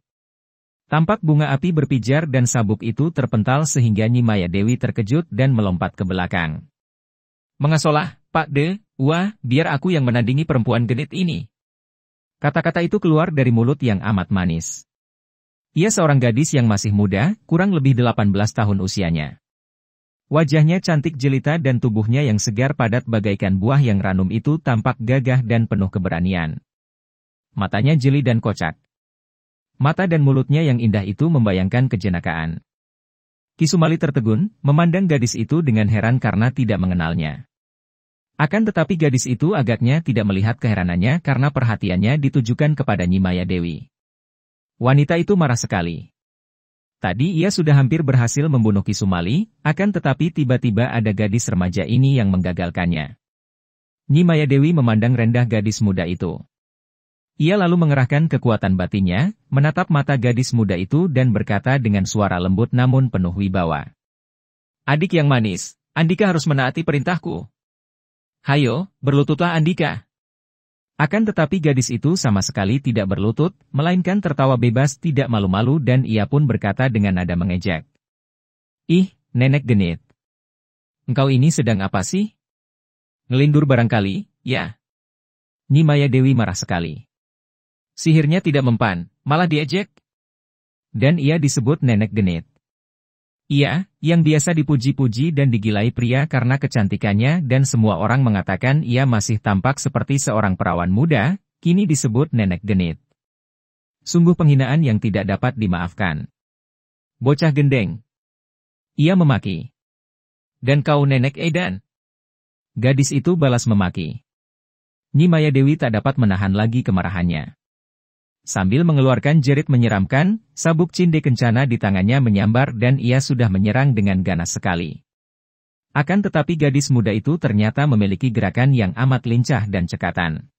Tampak bunga api berpijar dan sabuk itu terpental sehingga Nyi Maya Dewi terkejut dan melompat ke belakang. Mengasolah, Pak De, wah, biar aku yang menandingi perempuan genit ini. Kata-kata itu keluar dari mulut yang amat manis. Ia seorang gadis yang masih muda, kurang lebih 18 tahun usianya. Wajahnya cantik jelita dan tubuhnya yang segar padat bagaikan buah yang ranum itu tampak gagah dan penuh keberanian. Matanya jeli dan kocak. Mata dan mulutnya yang indah itu membayangkan kejenakaan. Ki Sumali tertegun, memandang gadis itu dengan heran karena tidak mengenalnya. Akan tetapi gadis itu agaknya tidak melihat keheranannya karena perhatiannya ditujukan kepada Nyi Maya Dewi. Wanita itu marah sekali. Tadi ia sudah hampir berhasil membunuh Ki Sumali, akan tetapi tiba-tiba ada gadis remaja ini yang menggagalkannya. Nyi Maya Dewi memandang rendah gadis muda itu. Ia lalu mengerahkan kekuatan batinnya, menatap mata gadis muda itu dan berkata dengan suara lembut namun penuh wibawa. Adik yang manis, Andika harus menaati perintahku. Hayo, berlututlah Andika. Akan tetapi gadis itu sama sekali tidak berlutut, melainkan tertawa bebas tidak malu-malu dan ia pun berkata dengan nada mengejek. Ih, nenek genit. Engkau ini sedang apa sih? Ngelindur barangkali, ya? Nyi Maya Dewi marah sekali. Sihirnya tidak mempan, malah diejek. Dan ia disebut nenek genit. Ia, yang biasa dipuji-puji dan digilai pria karena kecantikannya dan semua orang mengatakan ia masih tampak seperti seorang perawan muda, kini disebut nenek genit. Sungguh penghinaan yang tidak dapat dimaafkan. Bocah gendeng. Ia memaki. Dan kau nenek edan. Gadis itu balas memaki. Nyi Maya Dewi tak dapat menahan lagi kemarahannya. Sambil mengeluarkan jerit menyeramkan, sabuk cinde kencana di tangannya menyambar dan ia sudah menyerang dengan ganas sekali. Akan tetapi gadis muda itu ternyata memiliki gerakan yang amat lincah dan cekatan.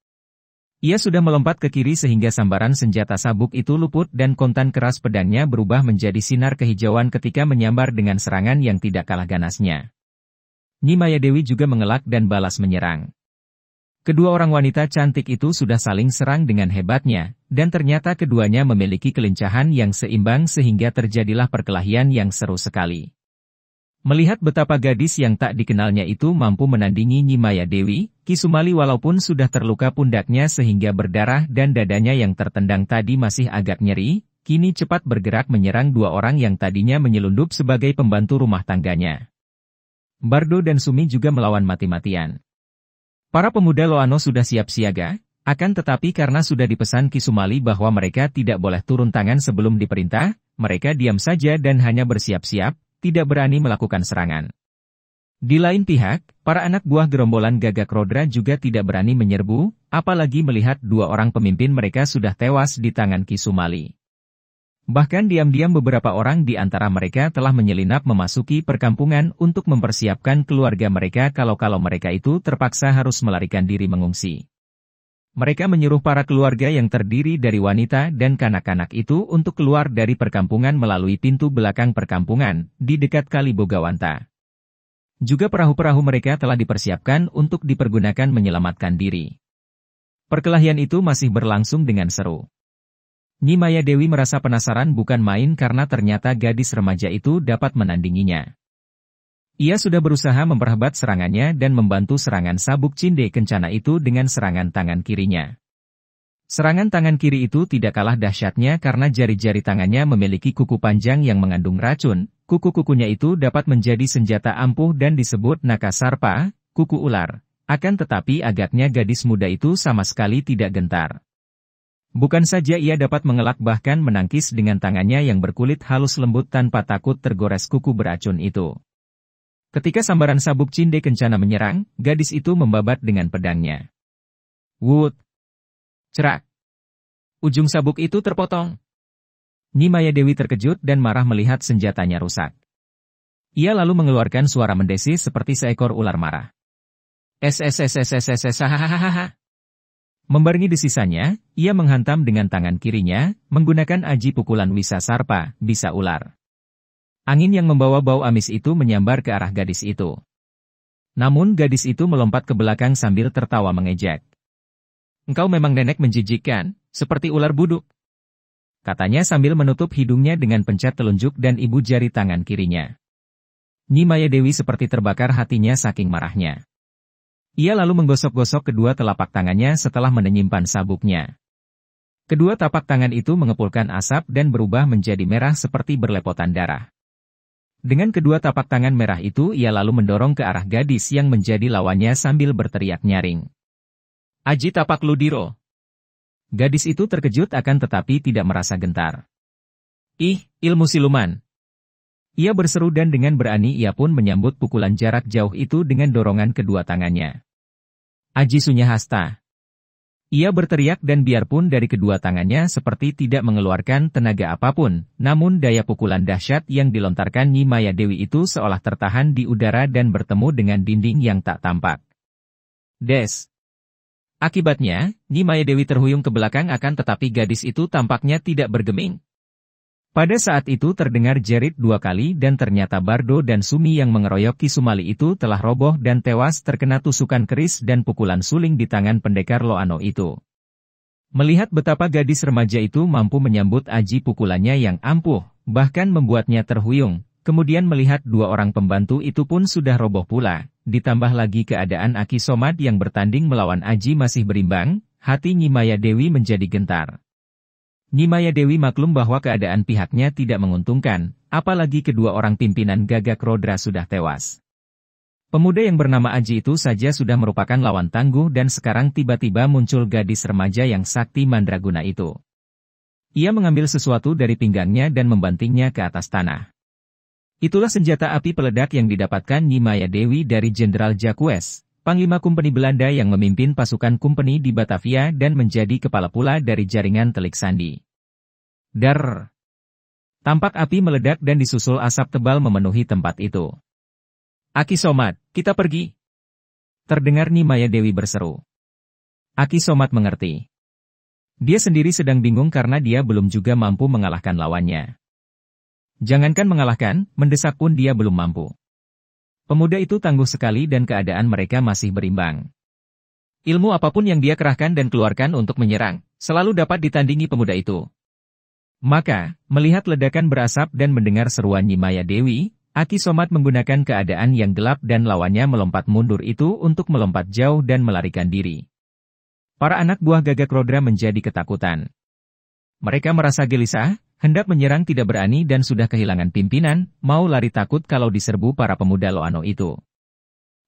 Ia sudah melompat ke kiri sehingga sambaran senjata sabuk itu luput dan kontan keras pedangnya berubah menjadi sinar kehijauan ketika menyambar dengan serangan yang tidak kalah ganasnya. Nyi Maya Dewi juga mengelak dan balas menyerang. Kedua orang wanita cantik itu sudah saling serang dengan hebatnya, dan ternyata keduanya memiliki kelincahan yang seimbang sehingga terjadilah perkelahian yang seru sekali. Melihat betapa gadis yang tak dikenalnya itu mampu menandingi Nyi Maya Dewi, Ki Sumali walaupun sudah terluka pundaknya sehingga berdarah dan dadanya yang tertendang tadi masih agak nyeri, kini cepat bergerak menyerang dua orang yang tadinya menyelundup sebagai pembantu rumah tangganya. Bardo dan Sumi juga melawan mati-matian. Para pemuda Loano sudah siap siaga, akan tetapi karena sudah dipesan Ki Sumali bahwa mereka tidak boleh turun tangan sebelum diperintah, mereka diam saja dan hanya bersiap-siap, tidak berani melakukan serangan. Di lain pihak, para anak buah gerombolan Gagak Rodra juga tidak berani menyerbu, apalagi melihat dua orang pemimpin mereka sudah tewas di tangan Ki Sumali. Bahkan diam-diam beberapa orang di antara mereka telah menyelinap memasuki perkampungan untuk mempersiapkan keluarga mereka kalau mereka itu terpaksa harus melarikan diri mengungsi. Mereka menyuruh para keluarga yang terdiri dari wanita dan kanak-kanak itu untuk keluar dari perkampungan melalui pintu belakang perkampungan, di dekat Kali Bogawanta. Juga perahu-perahu mereka telah dipersiapkan untuk dipergunakan menyelamatkan diri. Perkelahian itu masih berlangsung dengan seru. Nyi Maya Dewi merasa penasaran bukan main karena ternyata gadis remaja itu dapat menandinginya. Ia sudah berusaha memperhebat serangannya dan membantu serangan Sabuk Cinde Kencana itu dengan serangan tangan kirinya. Serangan tangan kiri itu tidak kalah dahsyatnya karena jari-jari tangannya memiliki kuku panjang yang mengandung racun. Kuku-kukunya itu dapat menjadi senjata ampuh dan disebut Nakasarpa, kuku ular. Akan tetapi agaknya gadis muda itu sama sekali tidak gentar. Bukan saja ia dapat mengelak bahkan menangkis dengan tangannya yang berkulit halus lembut tanpa takut tergores kuku beracun itu. Ketika sambaran Sabuk Cinde Kencana menyerang, gadis itu membabat dengan pedangnya. Wut! Cerak! Ujung sabuk itu terpotong. Nyi Maya Dewi terkejut dan marah melihat senjatanya rusak. Ia lalu mengeluarkan suara mendesis seperti seekor ular marah. Hahaha. Membarengi desisannya, ia menghantam dengan tangan kirinya, menggunakan aji pukulan Wisa Sarpa, bisa ular. Angin yang membawa bau amis itu menyambar ke arah gadis itu. Namun gadis itu melompat ke belakang sambil tertawa mengejek. Engkau memang nenek menjijikkan, seperti ular buduk. Katanya sambil menutup hidungnya dengan pencet telunjuk dan ibu jari tangan kirinya. Nyi Maya Dewi seperti terbakar hatinya saking marahnya. Ia lalu menggosok-gosok kedua telapak tangannya setelah menyimpan sabuknya. Kedua tapak tangan itu mengepulkan asap dan berubah menjadi merah seperti berlepotan darah. Dengan kedua tapak tangan merah itu ia lalu mendorong ke arah gadis yang menjadi lawannya sambil berteriak nyaring. Aji Tapak Ludiro. Gadis itu terkejut akan tetapi tidak merasa gentar. Ih, ilmu siluman. Ia berseru dan dengan berani ia pun menyambut pukulan jarak jauh itu dengan dorongan kedua tangannya. Aji Sunyahasta. Ia berteriak dan biarpun dari kedua tangannya seperti tidak mengeluarkan tenaga apapun, namun daya pukulan dahsyat yang dilontarkan Nyi Maya Dewi itu seolah tertahan di udara dan bertemu dengan dinding yang tak tampak. Des. Akibatnya, Nyi Maya Dewi terhuyung ke belakang akan tetapi gadis itu tampaknya tidak bergeming. Pada saat itu terdengar jerit dua kali dan ternyata Bardo dan Sumi yang mengeroyok Ki Sumali itu telah roboh dan tewas terkena tusukan keris dan pukulan suling di tangan pendekar Loano itu. Melihat betapa gadis remaja itu mampu menyambut aji pukulannya yang ampuh, bahkan membuatnya terhuyung, kemudian melihat dua orang pembantu itu pun sudah roboh pula, ditambah lagi keadaan Aki Somad yang bertanding melawan aji masih berimbang, hati Nyi Maya Dewi menjadi gentar. Nyi Maya Dewi maklum bahwa keadaan pihaknya tidak menguntungkan, apalagi kedua orang pimpinan Gagak Rodra sudah tewas. Pemuda yang bernama Aji itu saja sudah merupakan lawan tangguh dan sekarang tiba-tiba muncul gadis remaja yang sakti mandraguna itu. Ia mengambil sesuatu dari pinggangnya dan membantingnya ke atas tanah. Itulah senjata api peledak yang didapatkan Nyi Maya Dewi dari Jenderal Jacques, Panglima Kompeni Belanda yang memimpin pasukan kompeni di Batavia dan menjadi kepala pula dari jaringan Telik Sandi. Dar! Tampak api meledak dan disusul asap tebal memenuhi tempat itu. Aki Somad, kita pergi! Terdengar Nyi Maya Dewi berseru. Aki Somad mengerti. Dia sendiri sedang bingung karena dia belum juga mampu mengalahkan lawannya. Jangankan mengalahkan, mendesak pun dia belum mampu. Pemuda itu tangguh sekali dan keadaan mereka masih berimbang. Ilmu apapun yang dia kerahkan dan keluarkan untuk menyerang, selalu dapat ditandingi pemuda itu. Maka, melihat ledakan berasap dan mendengar seruan Nyi Maya Dewi, Aki Somad menggunakan keadaan yang gelap dan lawannya melompat mundur itu untuk melompat jauh dan melarikan diri. Para anak buah Gagak Rodra menjadi ketakutan. Mereka merasa gelisah, hendak menyerang tidak berani dan sudah kehilangan pimpinan, mau lari takut kalau diserbu para pemuda Loano itu.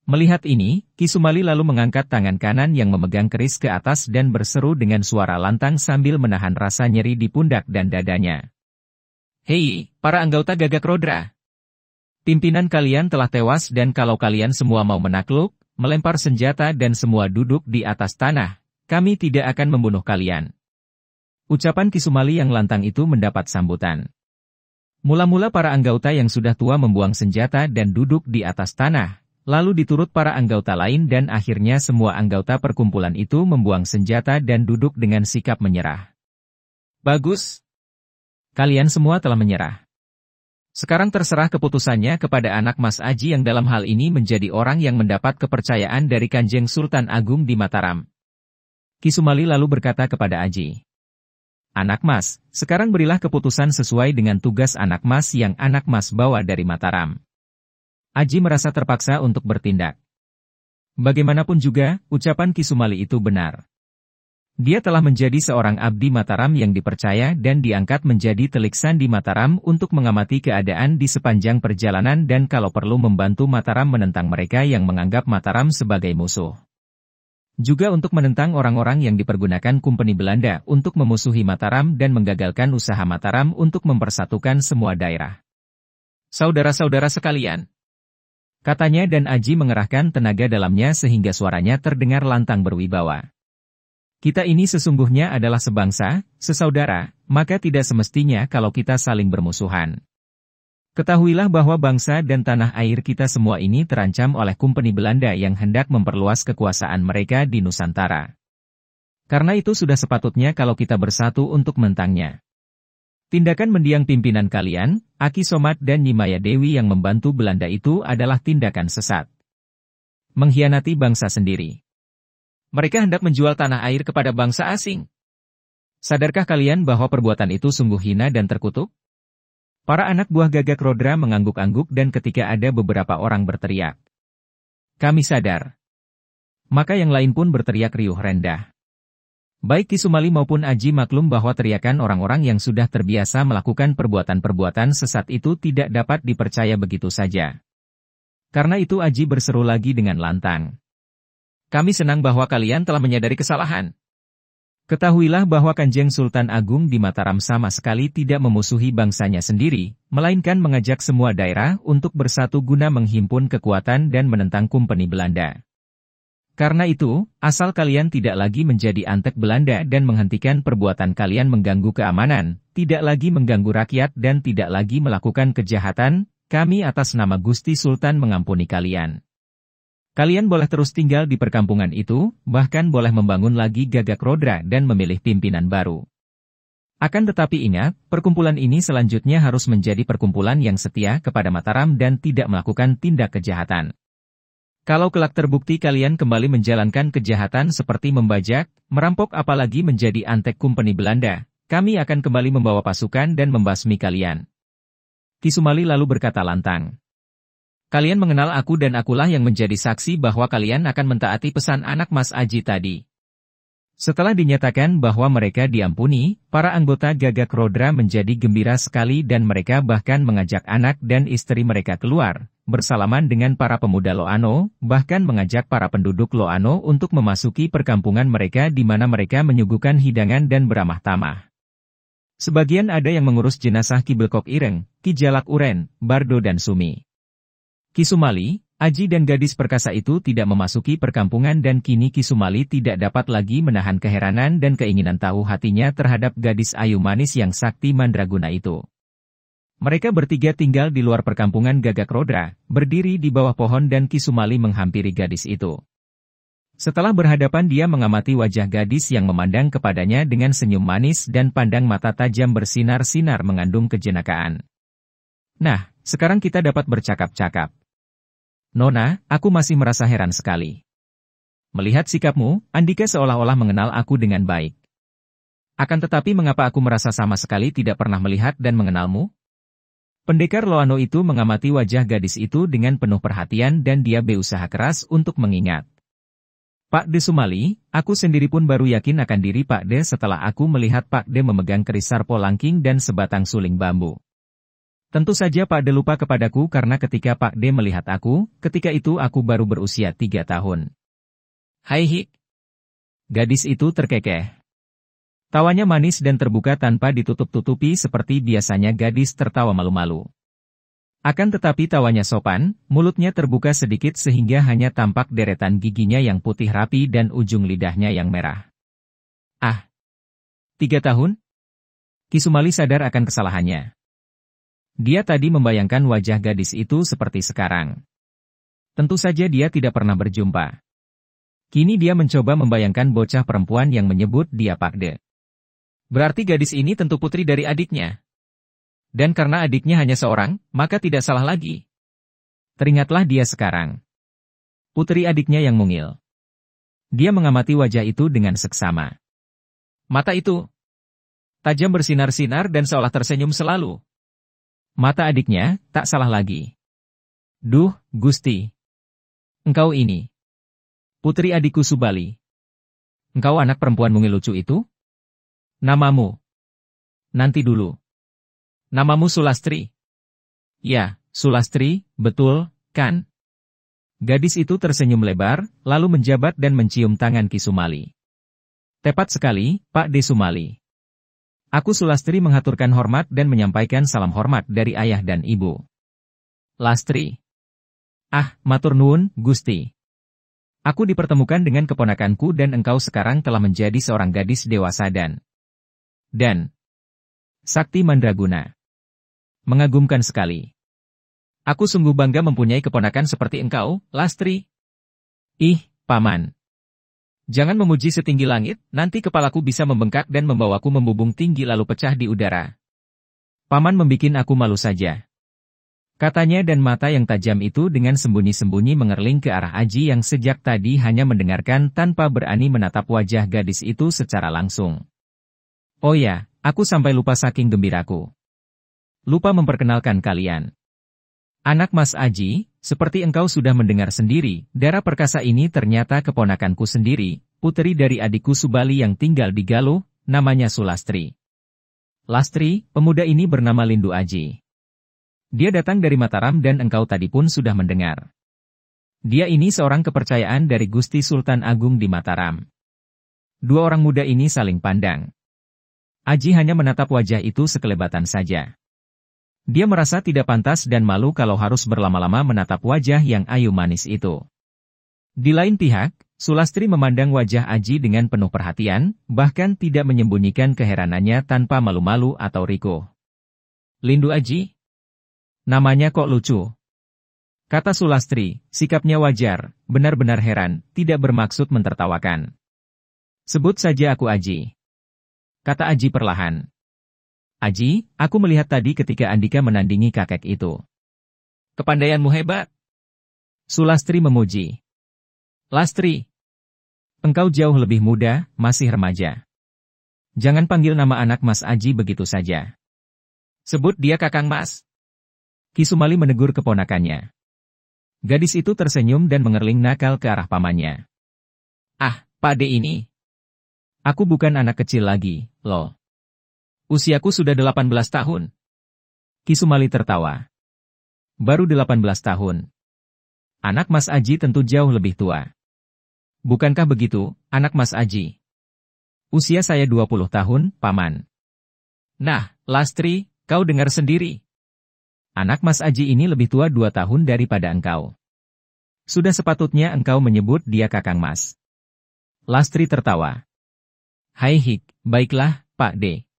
Melihat ini, Ki Sumali lalu mengangkat tangan kanan yang memegang keris ke atas dan berseru dengan suara lantang sambil menahan rasa nyeri di pundak dan dadanya. Hei, para anggota Gagak Rodra! Pimpinan kalian telah tewas dan kalau kalian semua mau menakluk, melempar senjata dan semua duduk di atas tanah, kami tidak akan membunuh kalian. Ucapan Kisumali yang lantang itu mendapat sambutan. Mula-mula para anggota yang sudah tua membuang senjata dan duduk di atas tanah, lalu diturut para anggota lain dan akhirnya semua anggota perkumpulan itu membuang senjata dan duduk dengan sikap menyerah. Bagus. Kalian semua telah menyerah. Sekarang terserah keputusannya kepada anak Mas Aji yang dalam hal ini menjadi orang yang mendapat kepercayaan dari Kanjeng Sultan Agung di Mataram. Kisumali lalu berkata kepada Aji. Anak Mas, sekarang berilah keputusan sesuai dengan tugas anak Mas yang anak Mas bawa dari Mataram. Aji merasa terpaksa untuk bertindak. Bagaimanapun juga, ucapan Kisumali itu benar. Dia telah menjadi seorang abdi Mataram yang dipercaya dan diangkat menjadi teliksan di Mataram untuk mengamati keadaan di sepanjang perjalanan dan kalau perlu membantu Mataram menentang mereka yang menganggap Mataram sebagai musuh. Juga untuk menentang orang-orang yang dipergunakan Kompeni Belanda untuk memusuhi Mataram dan menggagalkan usaha Mataram untuk mempersatukan semua daerah. Saudara-saudara sekalian, katanya dan Aji mengerahkan tenaga dalamnya sehingga suaranya terdengar lantang berwibawa. Kita ini sesungguhnya adalah sebangsa, sesaudara, maka tidak semestinya kalau kita saling bermusuhan. Ketahuilah bahwa bangsa dan tanah air kita semua ini terancam oleh Kompeni Belanda yang hendak memperluas kekuasaan mereka di Nusantara. Karena itu sudah sepatutnya kalau kita bersatu untuk menentangnya. Tindakan mendiang pimpinan kalian, Aki Somat dan Nyimaya Dewi yang membantu Belanda itu adalah tindakan sesat. Mengkhianati bangsa sendiri. Mereka hendak menjual tanah air kepada bangsa asing. Sadarkah kalian bahwa perbuatan itu sungguh hina dan terkutuk? Para anak buah Gagak Rodra mengangguk-angguk dan ketika ada beberapa orang berteriak. Kami sadar. Maka yang lain pun berteriak riuh rendah. Baik Kisumali maupun Aji maklum bahwa teriakan orang-orang yang sudah terbiasa melakukan perbuatan-perbuatan sesat itu tidak dapat dipercaya begitu saja. Karena itu Aji berseru lagi dengan lantang. Kami senang bahwa kalian telah menyadari kesalahan. Ketahuilah bahwa Kanjeng Sultan Agung di Mataram sama sekali tidak memusuhi bangsanya sendiri, melainkan mengajak semua daerah untuk bersatu guna menghimpun kekuatan dan menentang Kompeni Belanda. Karena itu, asal kalian tidak lagi menjadi antek Belanda dan menghentikan perbuatan kalian mengganggu keamanan, tidak lagi mengganggu rakyat dan tidak lagi melakukan kejahatan, kami atas nama Gusti Sultan mengampuni kalian. Kalian boleh terus tinggal di perkampungan itu, bahkan boleh membangun lagi Gagak Rodra dan memilih pimpinan baru. Akan tetapi ingat, perkumpulan ini selanjutnya harus menjadi perkumpulan yang setia kepada Mataram dan tidak melakukan tindak kejahatan. Kalau kelak terbukti kalian kembali menjalankan kejahatan seperti membajak, merampok apalagi menjadi antek Kompeni Belanda, kami akan kembali membawa pasukan dan membasmi kalian. Kisumali lalu berkata lantang. Kalian mengenal aku dan akulah yang menjadi saksi bahwa kalian akan mentaati pesan anak Mas Aji tadi. Setelah dinyatakan bahwa mereka diampuni, para anggota Gagak Rodra menjadi gembira sekali dan mereka bahkan mengajak anak dan istri mereka keluar, bersalaman dengan para pemuda Loano, bahkan mengajak para penduduk Loano untuk memasuki perkampungan mereka di mana mereka menyuguhkan hidangan dan beramah tamah. Sebagian ada yang mengurus jenazah Ki Belkok Ireng, Ki Jalak Uren, Bardo dan Sumi. Kisumali, Aji dan gadis perkasa itu tidak memasuki perkampungan dan kini Kisumali tidak dapat lagi menahan keheranan dan keinginan tahu hatinya terhadap gadis ayu manis yang sakti mandraguna itu. Mereka bertiga tinggal di luar perkampungan Gagak Rodra, berdiri di bawah pohon dan Kisumali menghampiri gadis itu. Setelah berhadapan dia mengamati wajah gadis yang memandang kepadanya dengan senyum manis dan pandang mata tajam bersinar-sinar mengandung kejenakaan. Nah, sekarang kita dapat bercakap-cakap. Nona, aku masih merasa heran sekali. Melihat sikapmu, Andika seolah-olah mengenal aku dengan baik. Akan tetapi mengapa aku merasa sama sekali tidak pernah melihat dan mengenalmu? Pendekar Loano itu mengamati wajah gadis itu dengan penuh perhatian dan dia berusaha keras untuk mengingat. Pak De Sumali, aku sendiri pun baru yakin akan diri Pak De setelah aku melihat Pak De memegang keris sarpo langking dan sebatang suling bambu. Tentu saja Pak De lupa kepadaku karena ketika Pak De melihat aku, ketika itu aku baru berusia 3 tahun. Hai Hik. Gadis itu terkekeh. Tawanya manis dan terbuka tanpa ditutup-tutupi seperti biasanya gadis tertawa malu-malu. Akan tetapi tawanya sopan, mulutnya terbuka sedikit sehingga hanya tampak deretan giginya yang putih rapi dan ujung lidahnya yang merah. Ah! 3 tahun? Kisumali sadar akan kesalahannya. Dia tadi membayangkan wajah gadis itu seperti sekarang. Tentu saja dia tidak pernah berjumpa. Kini dia mencoba membayangkan bocah perempuan yang menyebut dia Pakde. Berarti gadis ini tentu putri dari adiknya. Dan karena adiknya hanya seorang, maka tidak salah lagi. Teringatlah dia sekarang. Putri adiknya yang mungil. Dia mengamati wajah itu dengan seksama. Mata itu tajam bersinar-sinar dan seolah tersenyum selalu. Mata adiknya, tak salah lagi. Duh, Gusti. Engkau ini. Putri adikku Subali. Engkau anak perempuan mungil lucu itu? Namamu? Nanti dulu. Namamu Sulastri? Ya, Sulastri, betul, kan? Gadis itu tersenyum lebar, lalu menjabat dan mencium tangan Ki Sumali. Tepat sekali, Pak De Sumali. Aku Sulastri menghaturkan hormat dan menyampaikan salam hormat dari ayah dan ibu. Lastri. Ah, matur nuwun, Gusti. Aku dipertemukan dengan keponakanku dan engkau sekarang telah menjadi seorang gadis dewasa dan sakti mandraguna. Mengagumkan sekali. Aku sungguh bangga mempunyai keponakan seperti engkau, Lastri. Ih, Paman. Jangan memuji setinggi langit, nanti kepalaku bisa membengkak dan membawaku membubung tinggi lalu pecah di udara. Paman membikin aku malu saja. Katanya dan mata yang tajam itu dengan sembunyi-sembunyi mengerling ke arah Aji yang sejak tadi hanya mendengarkan tanpa berani menatap wajah gadis itu secara langsung. Oh ya, aku sampai lupa saking gembiraku. Lupa memperkenalkan kalian. Anak Mas Aji, seperti engkau sudah mendengar sendiri, Dara Perkasa ini ternyata keponakanku sendiri, putri dari adikku Subali yang tinggal di Galuh, namanya Sulastri. Lastri, pemuda ini bernama Lindu Aji. Dia datang dari Mataram dan engkau tadi pun sudah mendengar. Dia ini seorang kepercayaan dari Gusti Sultan Agung di Mataram. Dua orang muda ini saling pandang. Aji hanya menatap wajah itu sekelebatan saja. Dia merasa tidak pantas dan malu kalau harus berlama-lama menatap wajah yang ayu manis itu. Di lain pihak, Sulastri memandang wajah Aji dengan penuh perhatian, bahkan tidak menyembunyikan keheranannya tanpa malu-malu atau rikuh. Lindu Aji? Namanya kok lucu? Kata Sulastri, sikapnya wajar, benar-benar heran, tidak bermaksud mentertawakan. Sebut saja aku Aji. Kata Aji perlahan. Aji, aku melihat tadi ketika Andika menandingi kakek itu. Kepandaianmu hebat. Sulastri memuji. Lastri. Engkau jauh lebih muda, masih remaja. Jangan panggil nama anak Mas Aji begitu saja. Sebut dia Kakang Mas. Ki Sumali menegur keponakannya. Gadis itu tersenyum dan mengerling nakal ke arah pamannya. Ah, Pak De ini. Aku bukan anak kecil lagi, loh. Usiaku sudah 18 tahun. Ki Sumali tertawa. Baru 18 tahun. Anak Mas Aji tentu jauh lebih tua. Bukankah begitu, anak Mas Aji? Usia saya 20 tahun, Paman. Nah, Lastri, kau dengar sendiri. Anak Mas Aji ini lebih tua 2 tahun daripada engkau. Sudah sepatutnya engkau menyebut dia Kakang Mas. Lastri tertawa. Hai hik, baiklah, Pak De.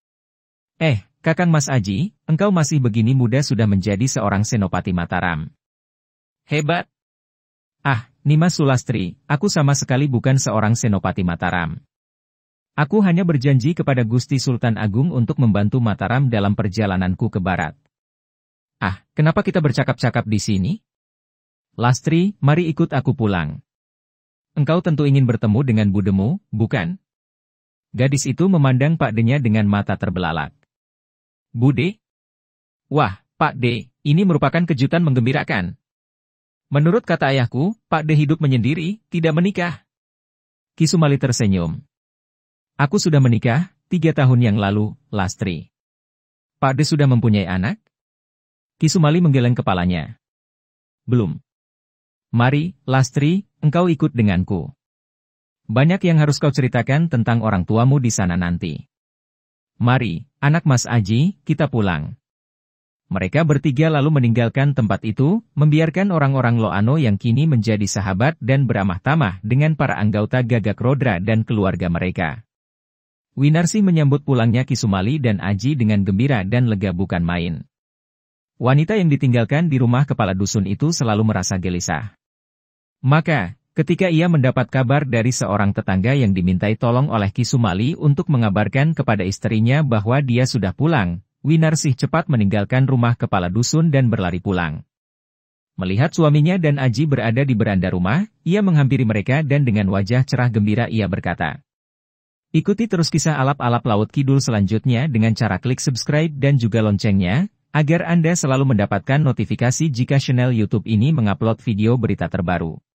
Kakang Mas Aji, engkau masih begini muda sudah menjadi seorang senopati Mataram. Hebat. Ah, Nimas Sulastri, aku sama sekali bukan seorang senopati Mataram. Aku hanya berjanji kepada Gusti Sultan Agung untuk membantu Mataram dalam perjalananku ke barat. Ah, kenapa kita bercakap-cakap di sini? Lastri, mari ikut aku pulang. Engkau tentu ingin bertemu dengan budemu, bukan? Gadis itu memandang Pak De-nya dengan mata terbelalak. Bude? Wah, Pak De, ini merupakan kejutan menggembirakan. Menurut kata ayahku, Pak De hidup menyendiri, tidak menikah. Ki Sumali tersenyum. Aku sudah menikah, 3 tahun yang lalu, Lastri. Pak De sudah mempunyai anak? Ki Sumali menggeleng kepalanya. Belum. Mari, Lastri, engkau ikut denganku. Banyak yang harus kau ceritakan tentang orang tuamu di sana nanti. Mari, anak Mas Aji, kita pulang. Mereka bertiga lalu meninggalkan tempat itu, membiarkan orang-orang Loano yang kini menjadi sahabat dan beramah tamah dengan para anggota Gagak Rodra dan keluarga mereka. Winarsih menyambut pulangnya Ki Sumali dan Aji dengan gembira dan lega bukan main. Wanita yang ditinggalkan di rumah kepala dusun itu selalu merasa gelisah. Maka, ketika ia mendapat kabar dari seorang tetangga yang dimintai tolong oleh Ki Sumali untuk mengabarkan kepada istrinya bahwa dia sudah pulang, Winarsih cepat meninggalkan rumah kepala dusun dan berlari pulang. Melihat suaminya dan Aji berada di beranda rumah, ia menghampiri mereka dan dengan wajah cerah gembira ia berkata, "Ikuti terus kisah alap-alap Laut Kidul selanjutnya dengan cara klik subscribe dan juga loncengnya, agar Anda selalu mendapatkan notifikasi jika channel YouTube ini mengupload video berita terbaru."